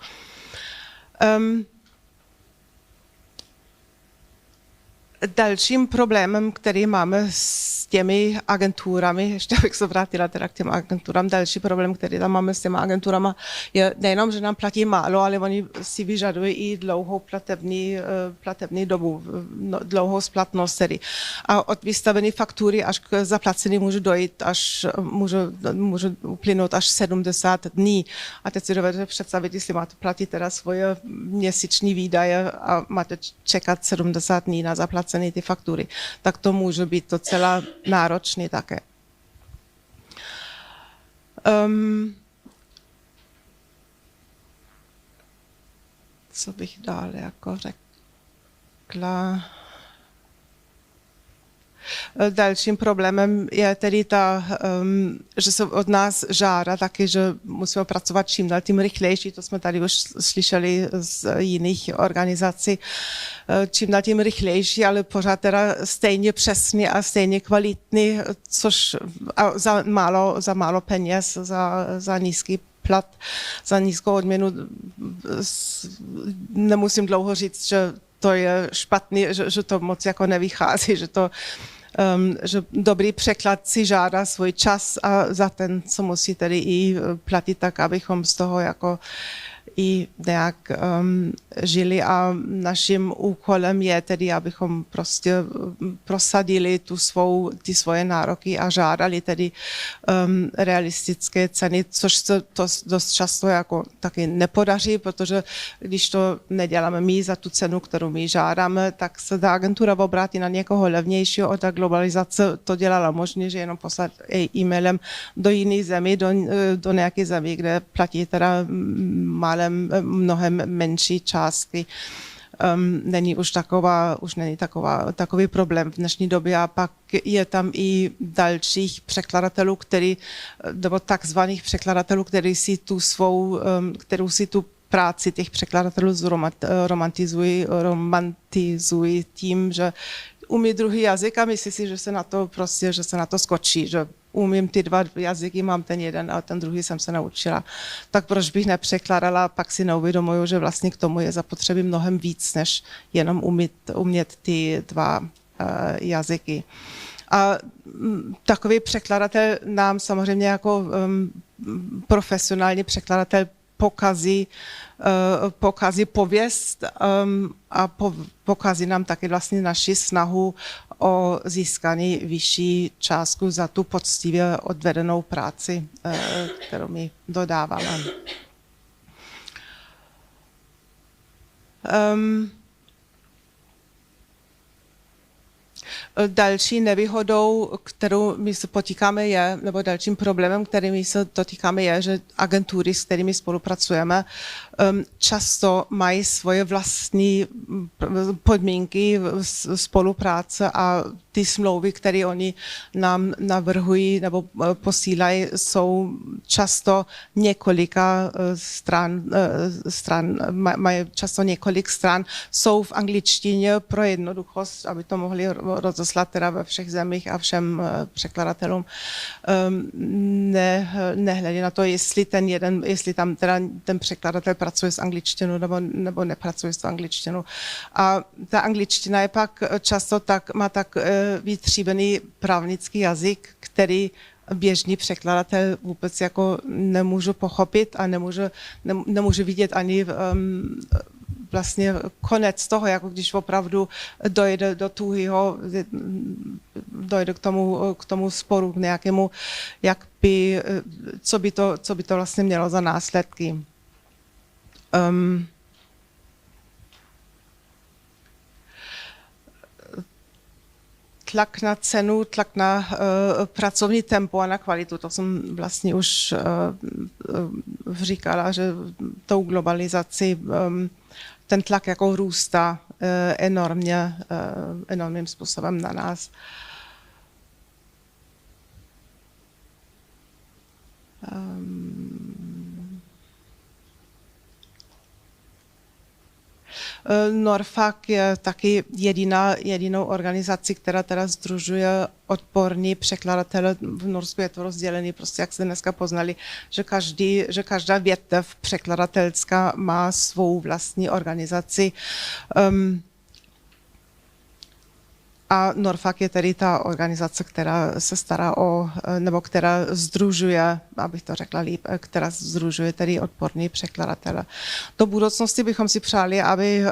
Dalším problémem, který máme s těmi agenturami, ještě bych se vrátila teda k těm agenturám, další problém, který tam máme s těmi agenturama, je nejenom, že nám platí málo, ale oni si vyžadují i dlouhou platební dobu, dlouhou splatnost tedy. A od vystavené faktury až k zaplacení může uplynout až 70 dní. A teď si dovedete představit, jestli máte platit teda svoje měsíční výdaje a máte čekat 70 dní na zaplacení ty faktury, tak to může být docela náročný také. Co bych dál jako řekla? Dalším problémem je tedy že se od nás žádá taky, že musíme pracovat čím dál tím rychlejší, to jsme tady už slyšeli z jiných organizací, čím dál tím rychlejší, ale pořád teda stejně přesně a stejně kvalitní, což za málo peněz, za nízký plat, za nízkou odměnu. Nemusím dlouho říct, že to je špatný, že to moc jako nevychází, že to že dobrý překlad si žádá svůj čas a za ten, co musí tedy i platit, tak abychom z toho jako i nějak žili a naším úkolem je tedy, abychom prostě prosadili ty svoje nároky a žádali tedy realistické ceny, což se to dost často jako taky nepodaří, protože když to neděláme my za tu cenu, kterou my žádáme, tak se ta agentura obrátí na někoho levnějšího a ta globalizace to dělala možně, že jenom poslat e-mailem do jiných zemí, do nějaké zemí, kde platí teda mnohem menší částky. Není už takový problém v dnešní době a pak je tam i dalších překladatelů, nebo takzvaných překladatelů, kteří si tu práci těch překladatelů romantizují tím, že umí druhý jazyk a myslí si, že se na to skočí, že umím ty dva jazyky, mám ten jeden a ten druhý jsem se naučila. Tak proč bych nepřekládala, pak si neuvědomuju, že vlastně k tomu je zapotřebí mnohem víc, než jenom umět ty dva jazyky. A takový překladatel nám samozřejmě jako profesionální překladatel pokazí pověst a pokazí nám taky vlastně naši snahu o získání vyšší částku za tu poctivě odvedenou práci, kterou my dodáváme. Další nevýhodou, kterou my se potýkáme nebo dalším problémem, který my se dotýkáme je, že agentury, s kterými spolupracujeme, často mají svoje vlastní podmínky spolupráce a ty smlouvy, které oni nám navrhují nebo posílají, jsou často několika stran, mají často několik stran, jsou v angličtině pro jednoduchost, aby to mohli rozeslat teda ve všech zemích a všem překladatelům. Nehledě na to, jestli tam teda ten překladatel pracuje s angličtinou nebo nepracuje s angličtinou. A ta angličtina je pak často má tak vytříbený právnický jazyk, který běžný překladatel vůbec jako nemůže pochopit a nemůže vidět ani vlastně konec toho, jako když opravdu dojde do tuhýho, dojde k tomu sporu, k nějakému, co by to vlastně mělo za následky. Tlak na cenu, tlak na pracovní tempo a na kvalitu, to jsem vlastně už říkala, že tou globalizací ten tlak jako růstá enormním způsobem na nás. NORFAG je taky jedinou organizací, která teda sdružuje odborní překladatele. V Norsku je to rozdělené, prostě jak se dneska poznali, že každá větev překladatelská má svou vlastní organizaci. A NORFAG je tedy ta organizace, která se stará nebo která sdružuje, abych to řekla líp, která sdružuje tedy odborní překladatele. Do budoucnosti bychom si přáli, aby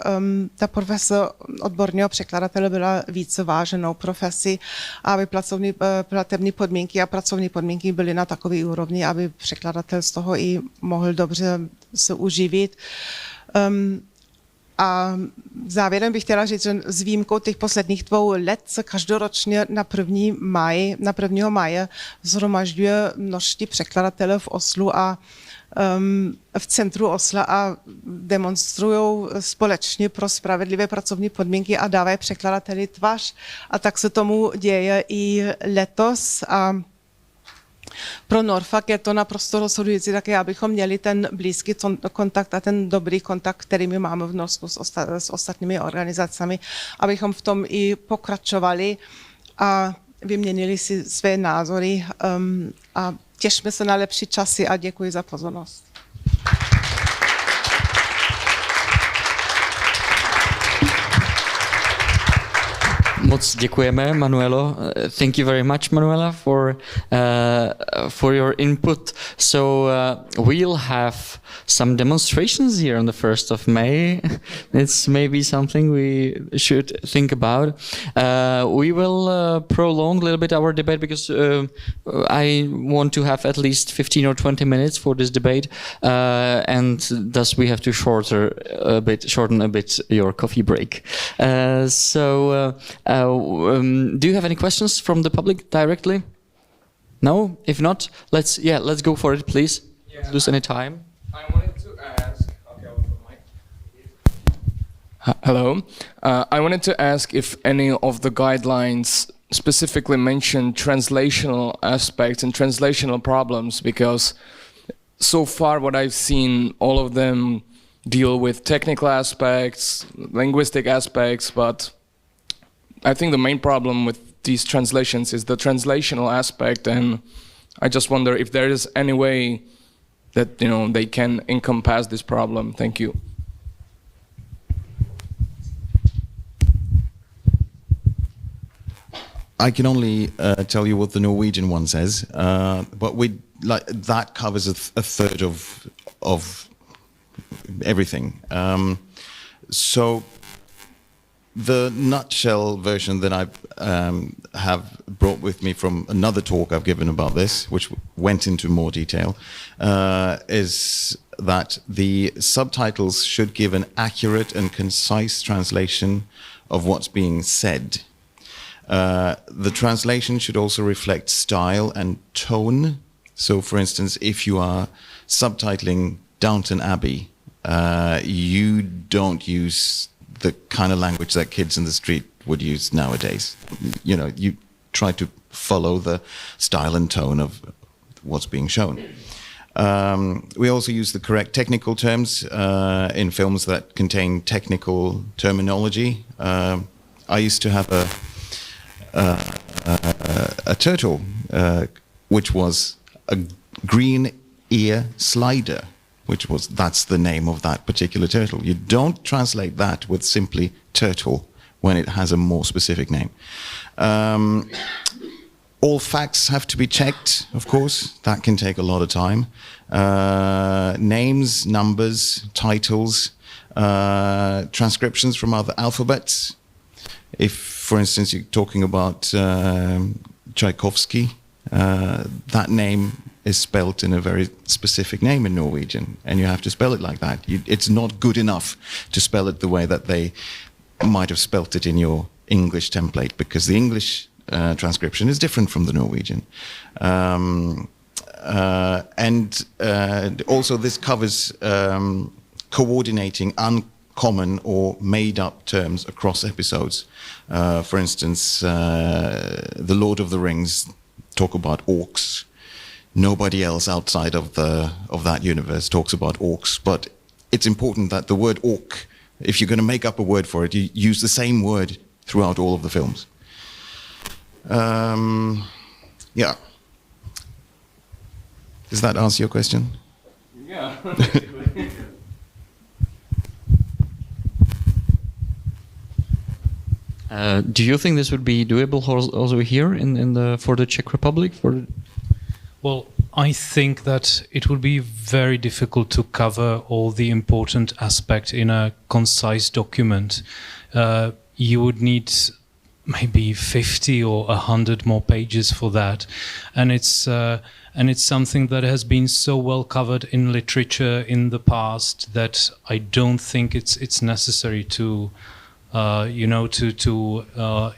ta profese odborného překladatele byla více váženou profesí, aby platební podmínky a pracovní podmínky byly na takové úrovni, aby překladatel z toho i mohl dobře se uživit. A závěrem bych chtěla říct, že s výjimkou těch posledních 2 let se každoročně na 1. máje shromažďuje norští překladatelé v Oslu a v centru Osla a demonstrují společně pro spravedlivé pracovní podmínky a dávají překladateli tvář. A tak se tomu děje i letos. A pro NORFAG je to naprosto rozhodující také, abychom měli ten blízký kontakt a ten dobrý kontakt, který my máme v Norsku s ostatními organizacemi, abychom v tom i pokračovali a vyměnili si své názory a těšíme se na lepší časy a děkuji za pozornost. Moc děkujeme, Manuelo. Thank you very much, Manuela, for your input. So we'll have some demonstrations here on the 1st of May. It's maybe something we should think about. We will prolong a little bit our debate because I want to have at least 15 or 20 minutes for this debate, and thus we have to shorten a bit your coffee break. Do you have any questions from the public directly? No? If not, let's go for it, please. Yeah. Lose any time. I wanted to ask. Okay, I'll put the mic. Hello. I wanted to ask if any of the guidelines specifically mention translational aspects and translational problems, because so far what I've seen, all of them deal with technical aspects, linguistic aspects, but I think the main problem with these translations is the translational aspect, and I just wonder if there is any way that they can encompass this problem. Thank you. I can only tell you what the Norwegian one says, but that covers a third of everything. So the nutshell version that I have brought with me from another talk I've given about this, which went into more detail, is that the subtitles should give an accurate and concise translation of what's being said. The translation should also reflect style and tone. So, for instance, if you are subtitling Downton Abbey, you don't use the kind of language that kids in the street would use nowadays. You try to follow the style and tone of what's being shown. We also use the correct technical terms in films that contain technical terminology. I used to have a turtle, which was a green ear slider, that's the name of that particular turtle. You don't translate that with simply turtle when it has a more specific name. All facts have to be checked, of course. That can take a lot of time. Names, numbers, titles, transcriptions from other alphabets. If, for instance, you're talking about Tchaikovsky, that name is spelt in a very specific name in Norwegian, and you have to spell it like that. It's not good enough to spell it the way that they might have spelt it in your English template, because the English transcription is different from the Norwegian. And also this covers coordinating uncommon or made-up terms across episodes. For instance, The Lord of the Rings talk about orcs. Nobody else outside of that universe talks about orcs, but it's important that the word orc, if you're going to make up a word for it, you use the same word throughout all of the films. Yeah. Does that answer your question? Yeah. Do you think this would be doable also here for the Czech Republic? Well, I think that it would be very difficult to cover all the important aspects in a concise document. You would need maybe 50 or 100 more pages for that, and it's something that has been so well covered in literature in the past that I don't think it's necessary to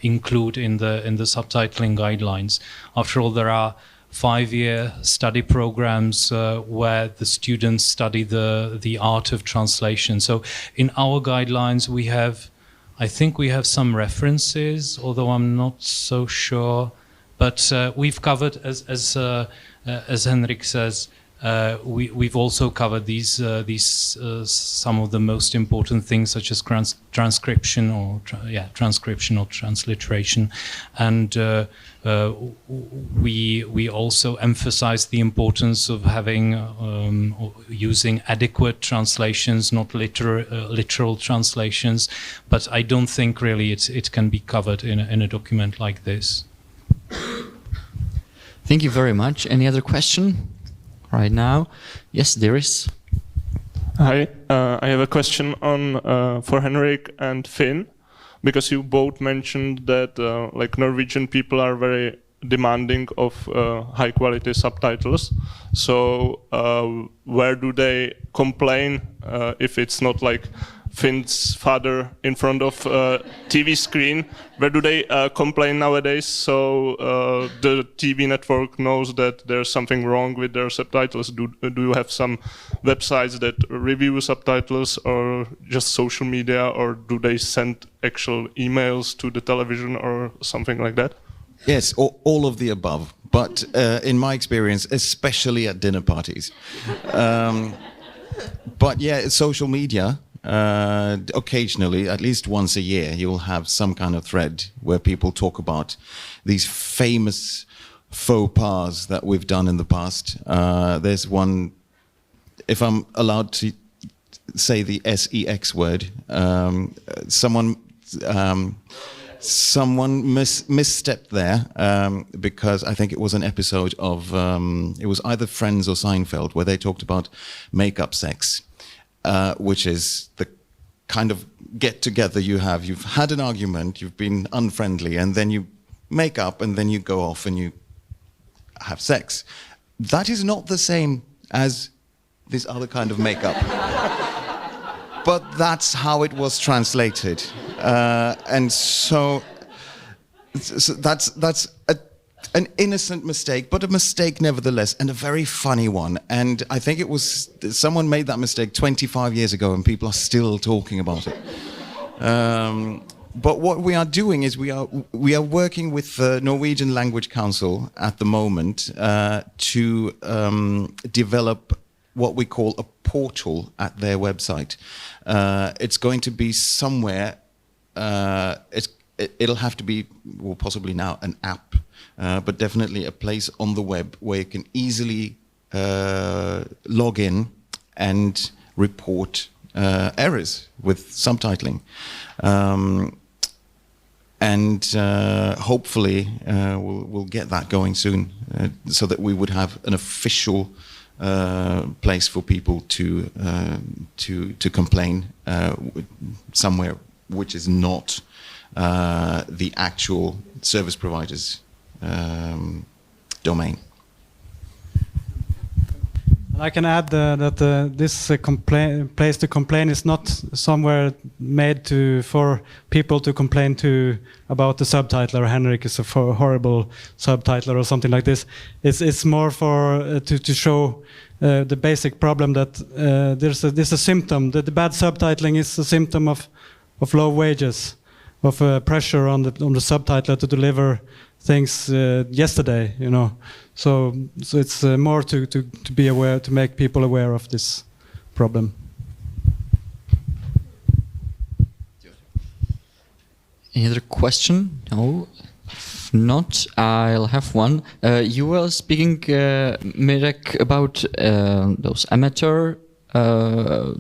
include in the subtitling guidelines. After all, there are 5-year study programs where the students study the art of translation. So in our guidelines I think we have some references, although I'm not so sure. But we've covered, as Henrik says, we've also covered these some of the most important things, such as transcription or transliteration, and we also emphasize the importance of having using adequate translations, not literal translations. But I don't think really it can be covered in a document like this. Thank you very much. Any other question right now? Yes, there is. Hi, I have a question on for Henrik and Finn, because you both mentioned that like Norwegian people are very demanding of high quality subtitles. So where do they complain if it's not like Finn's father in front of TV screen? Where do they complain nowadays? So the TV network knows that there's something wrong with their subtitles. Do you have some websites that review subtitles, or just social media, or do they send actual emails to the television or something like that? Yes, all of the above. But in my experience, especially at dinner parties. But yeah, social media. Occasionally, at least once a year, you will have some kind of thread where people talk about these famous faux pas that we've done in the past. There's one, if I'm allowed to say the SEX word, someone misstepped there because I think it was an episode of, it was either Friends or Seinfeld, where they talked about makeup sex. Which is the kind of get-together you have. You've had an argument, you've been unfriendly, and then you make up, and then you go off and you have sex. That is not the same as this other kind of makeup. But that's how it was translated. And so that's an innocent mistake, but a mistake nevertheless, and a very funny one. And I think it was someone made that mistake 25 years ago, and people are still talking about it. But what we are doing is we are working with the Norwegian Language Council at the moment to develop what we call a portal at their website. It's going to be somewhere. It'll have to be, well, possibly now an app. But definitely a place on the web where you can easily log in and report errors with subtitling. And hopefully we'll get that going soon, so that we would have an official place for people to complain somewhere which is not the actual service providers domain. And I can add that this place to complain is not somewhere made for people to complain to about the subtitler. Henrik is a horrible subtitler or something like this. It's more for to show the basic problem that there's a symptom that the bad subtitling is a symptom of low wages, of pressure on the subtitler to deliver things yesterday, you know. So it's more to be aware, to make people aware of this problem. Any other question? No. If not, I'll have one. You were speaking, Mirek, about those amateur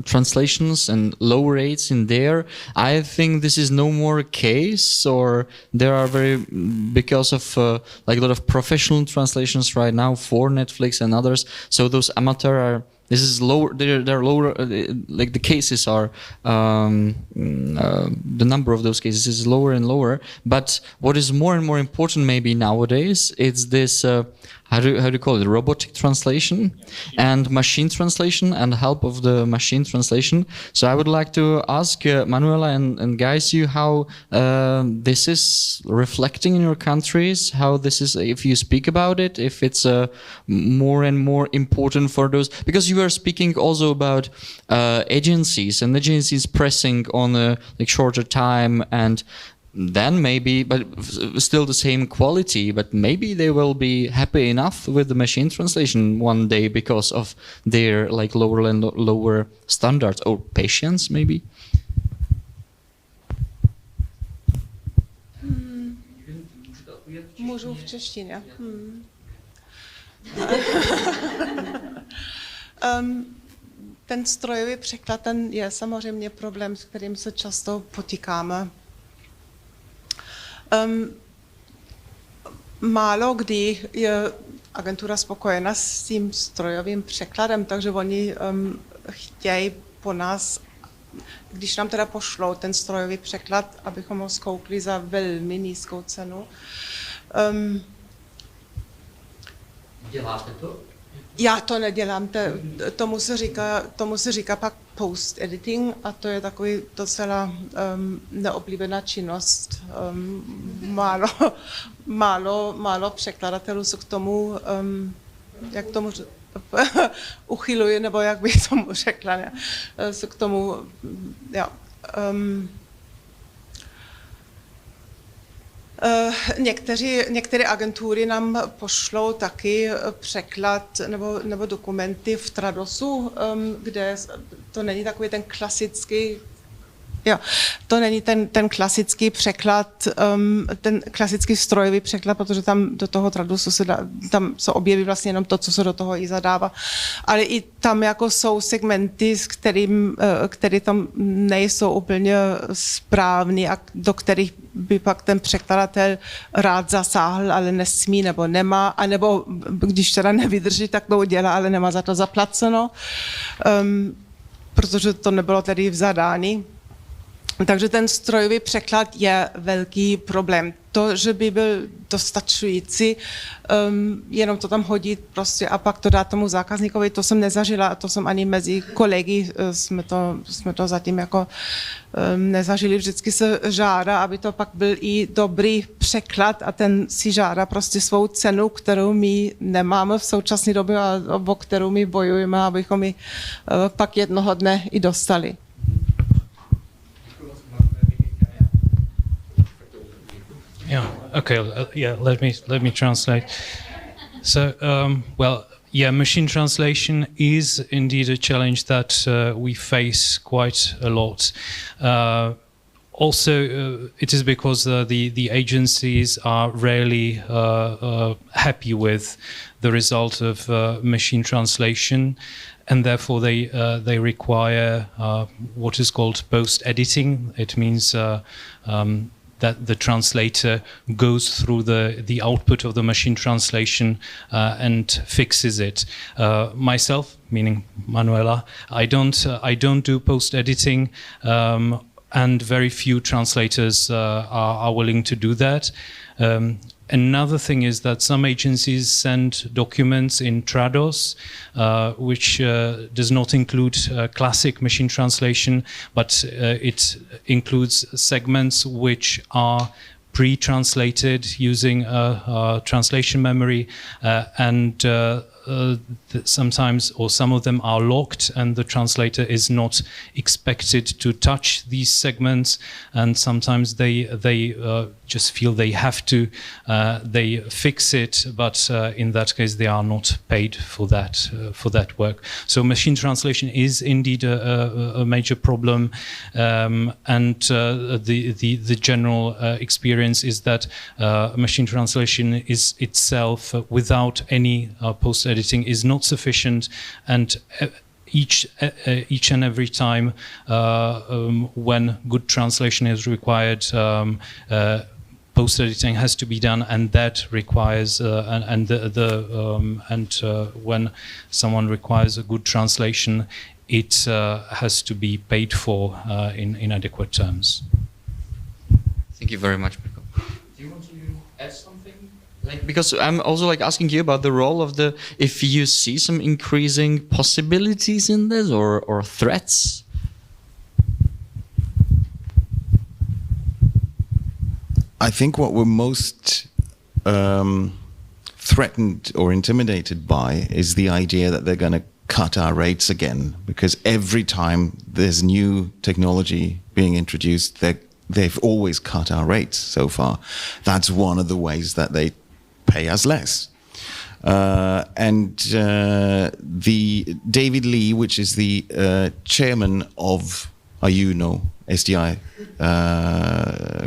translations and low rates in there. I think this is no more a case, or there are because of like a lot of professional translations right now for Netflix and others. So those amateur are, this is lower. They're lower. Like the cases are, the number of those cases is lower and lower. But what is more and more important maybe nowadays is this. How do you call it? Robotic translation and machine translation, and help of the machine translation. So I would like to ask Manuela and guys, you how this is reflecting in your countries, how this is, if you speak about it, if it's more and more important for those, because you were speaking also about agencies and agencies pressing on a like shorter time, and then maybe, but still the same quality, but maybe they will be happy enough with the machine translation one day because of their like lower standards or patience maybe. Můžu v češtině. Ten strojový překlad, ten je samozřejmě problém, s kterým se často potýkáme. Málo kdy je agentura spokojena s tím strojovým překladem, takže oni chtějí po nás, když nám teda pošlou ten strojový překlad, abychom ho zkoukli za velmi nízkou cenu. Děláte to? Já to nedělám, tomu se říká pak post-editing a to je takový docela neoblíbená činnost. Málo překladatelů se k tomu, jak tomu uchyluje, nebo jak bych tomu řekla, ne? Se k tomu, ja, některé agentury nám pošlou taky překlad nebo dokumenty v Tradosu, kde to není takový ten klasický, to není ten klasický překlad, ten klasický strojový překlad, protože tam do toho Tradusu tam se objeví vlastně jenom to, co se do toho i zadává. Ale i tam jako jsou segmenty, které tam nejsou úplně správný a do kterých by pak ten překladatel rád zasáhl, ale nesmí nebo nemá, anebo když teda nevydrží, tak to udělá, ale nemá za to zaplaceno, protože to nebylo tedy v zadání. Takže ten strojový překlad je velký problém. To, že by byl dostačující, jenom to tam hodit prostě a pak to dát tomu zákazníkovi, to jsem nezažila a to jsem ani mezi kolegy, jsme to zatím jako nezažili. Vždycky se žádá, aby to pak byl i dobrý překlad a ten si žádá prostě svou cenu, kterou my nemáme v současné době a o kterou my bojujeme, abychom ji pak jednoho dne i dostali. Yeah. Okay. Let me translate. So, machine translation is indeed a challenge that we face quite a lot. Also, it is because the agencies are rarely happy with the result of machine translation, and therefore they require what is called post-editing. It means that the translator goes through the output of the machine translation and fixes it. Myself, meaning Manuela, I don't do post editing, and very few translators are willing to do that. Another thing is that some agencies send documents in Trados, which does not include classic machine translation, but it includes segments which are pre-translated using a translation memory, and sometimes, or some of them are locked, and the translator is not expected to touch these segments, and sometimes they just feel they have to, they fix it, but in that case they are not paid for that work. So machine translation is indeed a major problem, and the general experience is that machine translation is itself, without any post editing, is not sufficient, and each and every time when good translation is required, post editing has to be done, and that requires when someone requires a good translation, it has to be paid for in adequate terms. Thank you very much, Mirko. Do you want to add something? Because I'm also asking you about the role of if you see some increasing possibilities in this or threats. I think what we're most threatened or intimidated by is the idea that they're going to cut our rates again, because every time there's new technology being introduced, they're they've always cut our rates so far. That's one of the ways that they pay us less. The David Lee, which is the chairman of AUDIO SDI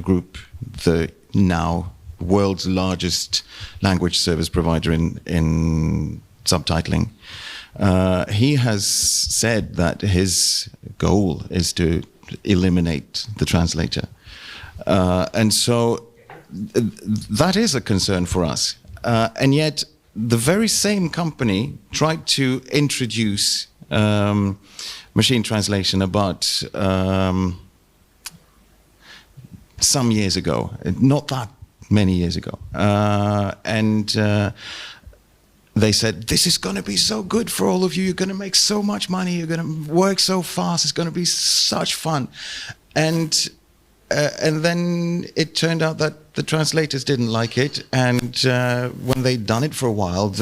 group, the now world's largest language service provider in subtitling, he has said that his goal is to eliminate the translator. And so that is a concern for us. And yet the very same company tried to introduce machine translation about some years ago, not that many years ago. They said, this is going to be so good for all of you. You're going to make so much money. You're going to work so fast. It's going to be such fun. And then it turned out that the translators didn't like it. And when they'd done it for a while,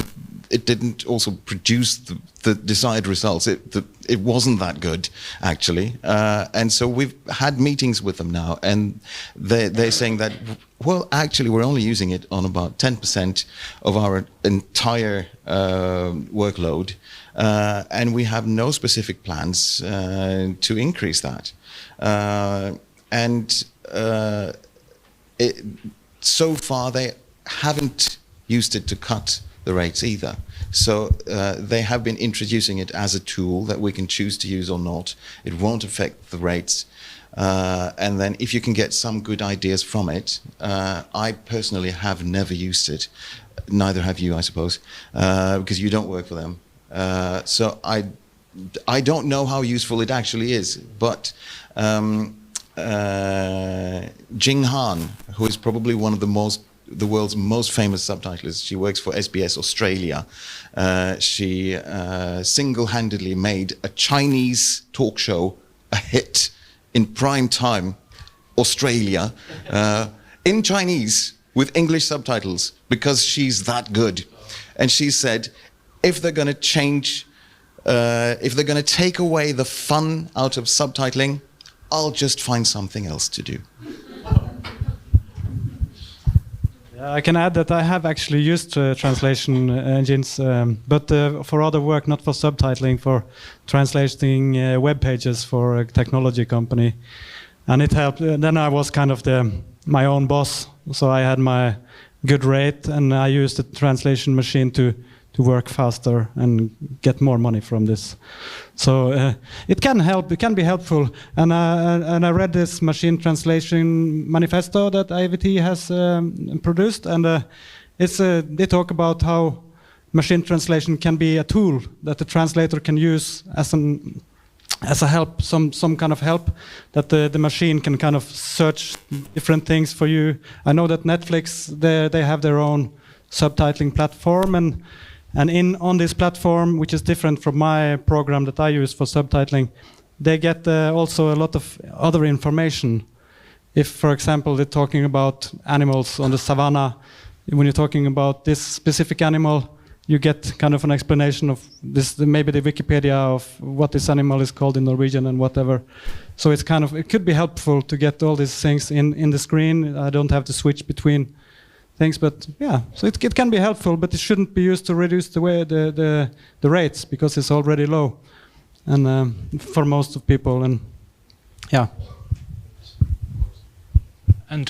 it didn't also produce the desired results. It wasn't that good, actually. And so we've had meetings with them now, and they're saying that, well, actually, we're only using it on about 10% of our entire workload, and we have no specific plans to increase that. So far, they haven't used it to cut the rates either. So they have been introducing it as a tool that we can choose to use or not. It won't affect the rates. And then if you can get some good ideas from it, I personally have never used it. Neither have you, I suppose, because you don't work for them. So I don't know how useful it actually is, but Jing Han, who is probably one of the world's most famous subtitlers. She works for SBS Australia. She single-handedly made a Chinese talk show a hit in prime time, Australia, in Chinese with English subtitles, because she's that good. And she said, if they're going to change, if they're going to take away the fun out of subtitling, I'll just find something else to do. I can add that I have actually used translation engines, but for other work, not for subtitling, for translating web pages for a technology company. And it helped. Then I was kind of my own boss, so I had my good rate, and I used the translation machine to work faster and get more money from this. So it can help. It can be helpful. And I read this machine translation manifesto that IVT has produced, and they talk about how machine translation can be a tool that the translator can use as a help, some kind of help, that the machine can kind of search different things for you. I know that Netflix, they have their own subtitling platform, and on this platform, which is different from my program that I use for subtitling, they get also a lot of other information. If, for example, they're talking about animals on the savannah, when you're talking about this specific animal, you get kind of an explanation of this, maybe the Wikipedia of what this animal is called in Norwegian and whatever. So it could be helpful to get all these things in the screen. I don't have to switch between things, but yeah, so it can be helpful, but it shouldn't be used to reduce the rates, because it's already low, and for most of people, and yeah. And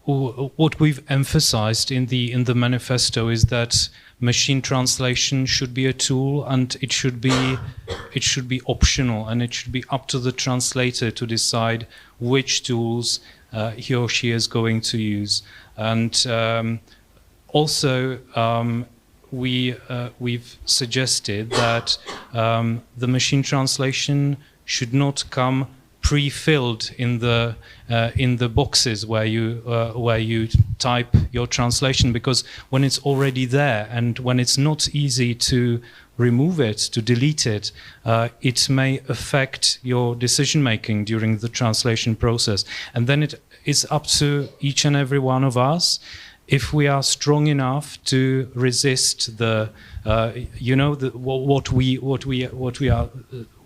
what we've emphasized in the manifesto is that machine translation should be a tool, and it should be optional, and it should be up to the translator to decide which tools he or she is going to use. And also we've suggested that the machine translation should not come pre-filled in the boxes where you type your translation, because when it's already there and when it's not easy to remove it, to delete it, it may affect your decision making during the translation process. And then it is up to each and every one of us if we are strong enough to resist the,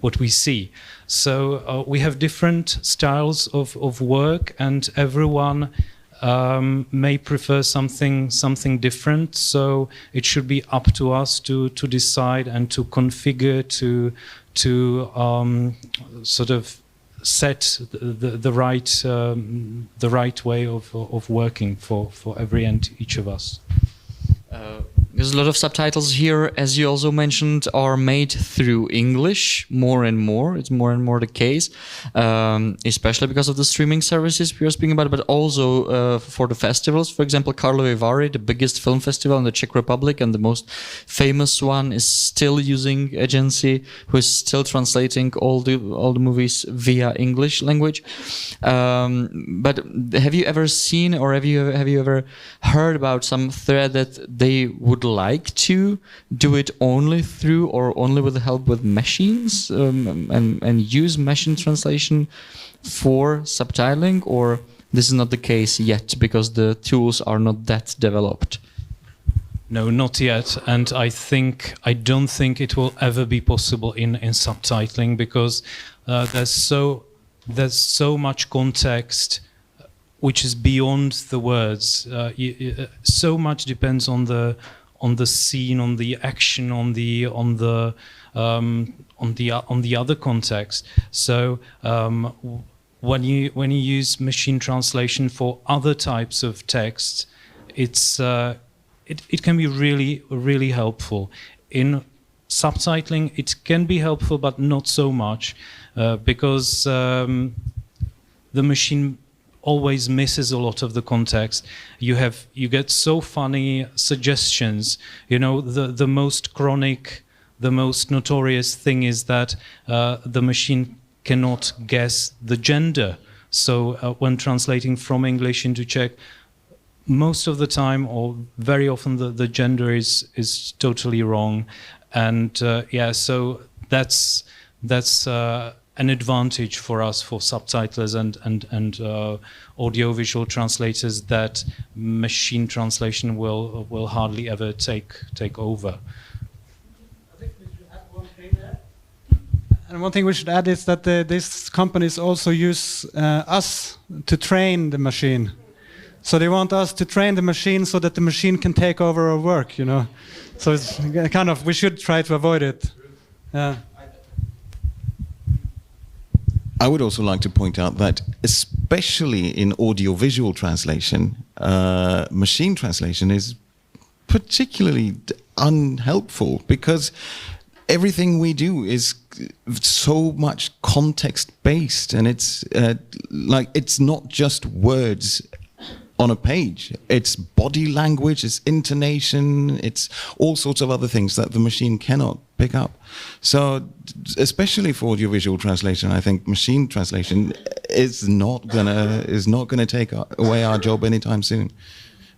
what we see. So we have different styles of work, and everyone may prefer something different. So it should be up to us to decide and to configure to sort of set the right way of working for every and each of us. Because a lot of subtitles here, as you also mentioned, are made through English more and more. It's more and more the case, especially because of the streaming services we are speaking about, but also for the festivals. For example, Karlovy Vary, the biggest film festival in the Czech Republic and the most famous one, is still using agency who is still translating all the movies via English language. But have you ever seen, or have you ever heard about some thread that they would like to do it only through or only with the help with machines and use machine translation for subtitling, or this is not the case yet because the tools are not that developed? No, not yet, and I don't think it will ever be possible in subtitling, because there's so much context which is beyond the words. So much depends on the scene, on the action, on the other context. So when you use machine translation for other types of text, it can be really helpful. In subtitling, it can be helpful, but not so much, because the machine always misses a lot of the context. You get so funny suggestions. The most chronic, the most notorious thing is that the machine cannot guess the gender. So when translating from English into Czech, most of the time, or very often, the gender is totally wrong, and so that's an advantage for us, for subtitlers and audiovisual translators, that machine translation will hardly ever take over. I think we should add one thing there. And one thing we should add is that these companies also use us to train the machine. So they want us to train the machine so that the machine can take over our work, So it's kind of, we should try to avoid it. Yeah. I would also like to point out that, especially in audiovisual translation, machine translation is particularly unhelpful, because everything we do is so much context-based, and it's it's not just words on a page. It's body language, it's intonation, it's all sorts of other things that the machine cannot pick up. So, especially for audiovisual translation, I think machine translation is not gonna take away our job anytime soon.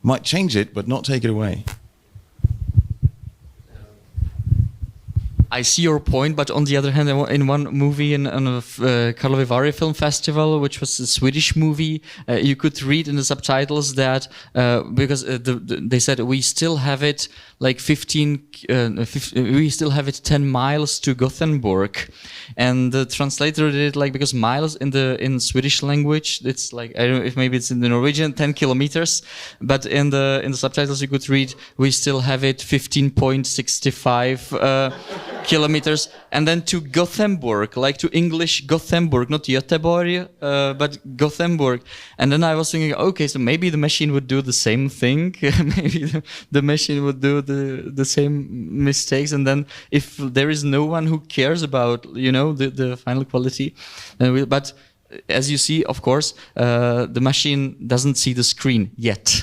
Might change it, but not take it away. I see your point, but on the other hand, in one movie in a Karlovy Vary Film Festival, which was a Swedish movie, you could read in the subtitles that because they said we still have it like we still have it 10 miles to Gothenburg, and the translator did it like, because miles in Swedish language, it's like, I don't know if maybe it's in the Norwegian 10 kilometers, but in the subtitles you could read we still have it 15.65 kilometers, and then to Gothenburg, like to English Gothenburg, not Göteborg, but Gothenburg. And then I was thinking, okay, so maybe the machine would do the same thing. Maybe the machine would do the same mistakes. And then if there is no one who cares about, the final quality, but as you see, of course, the machine doesn't see the screen yet.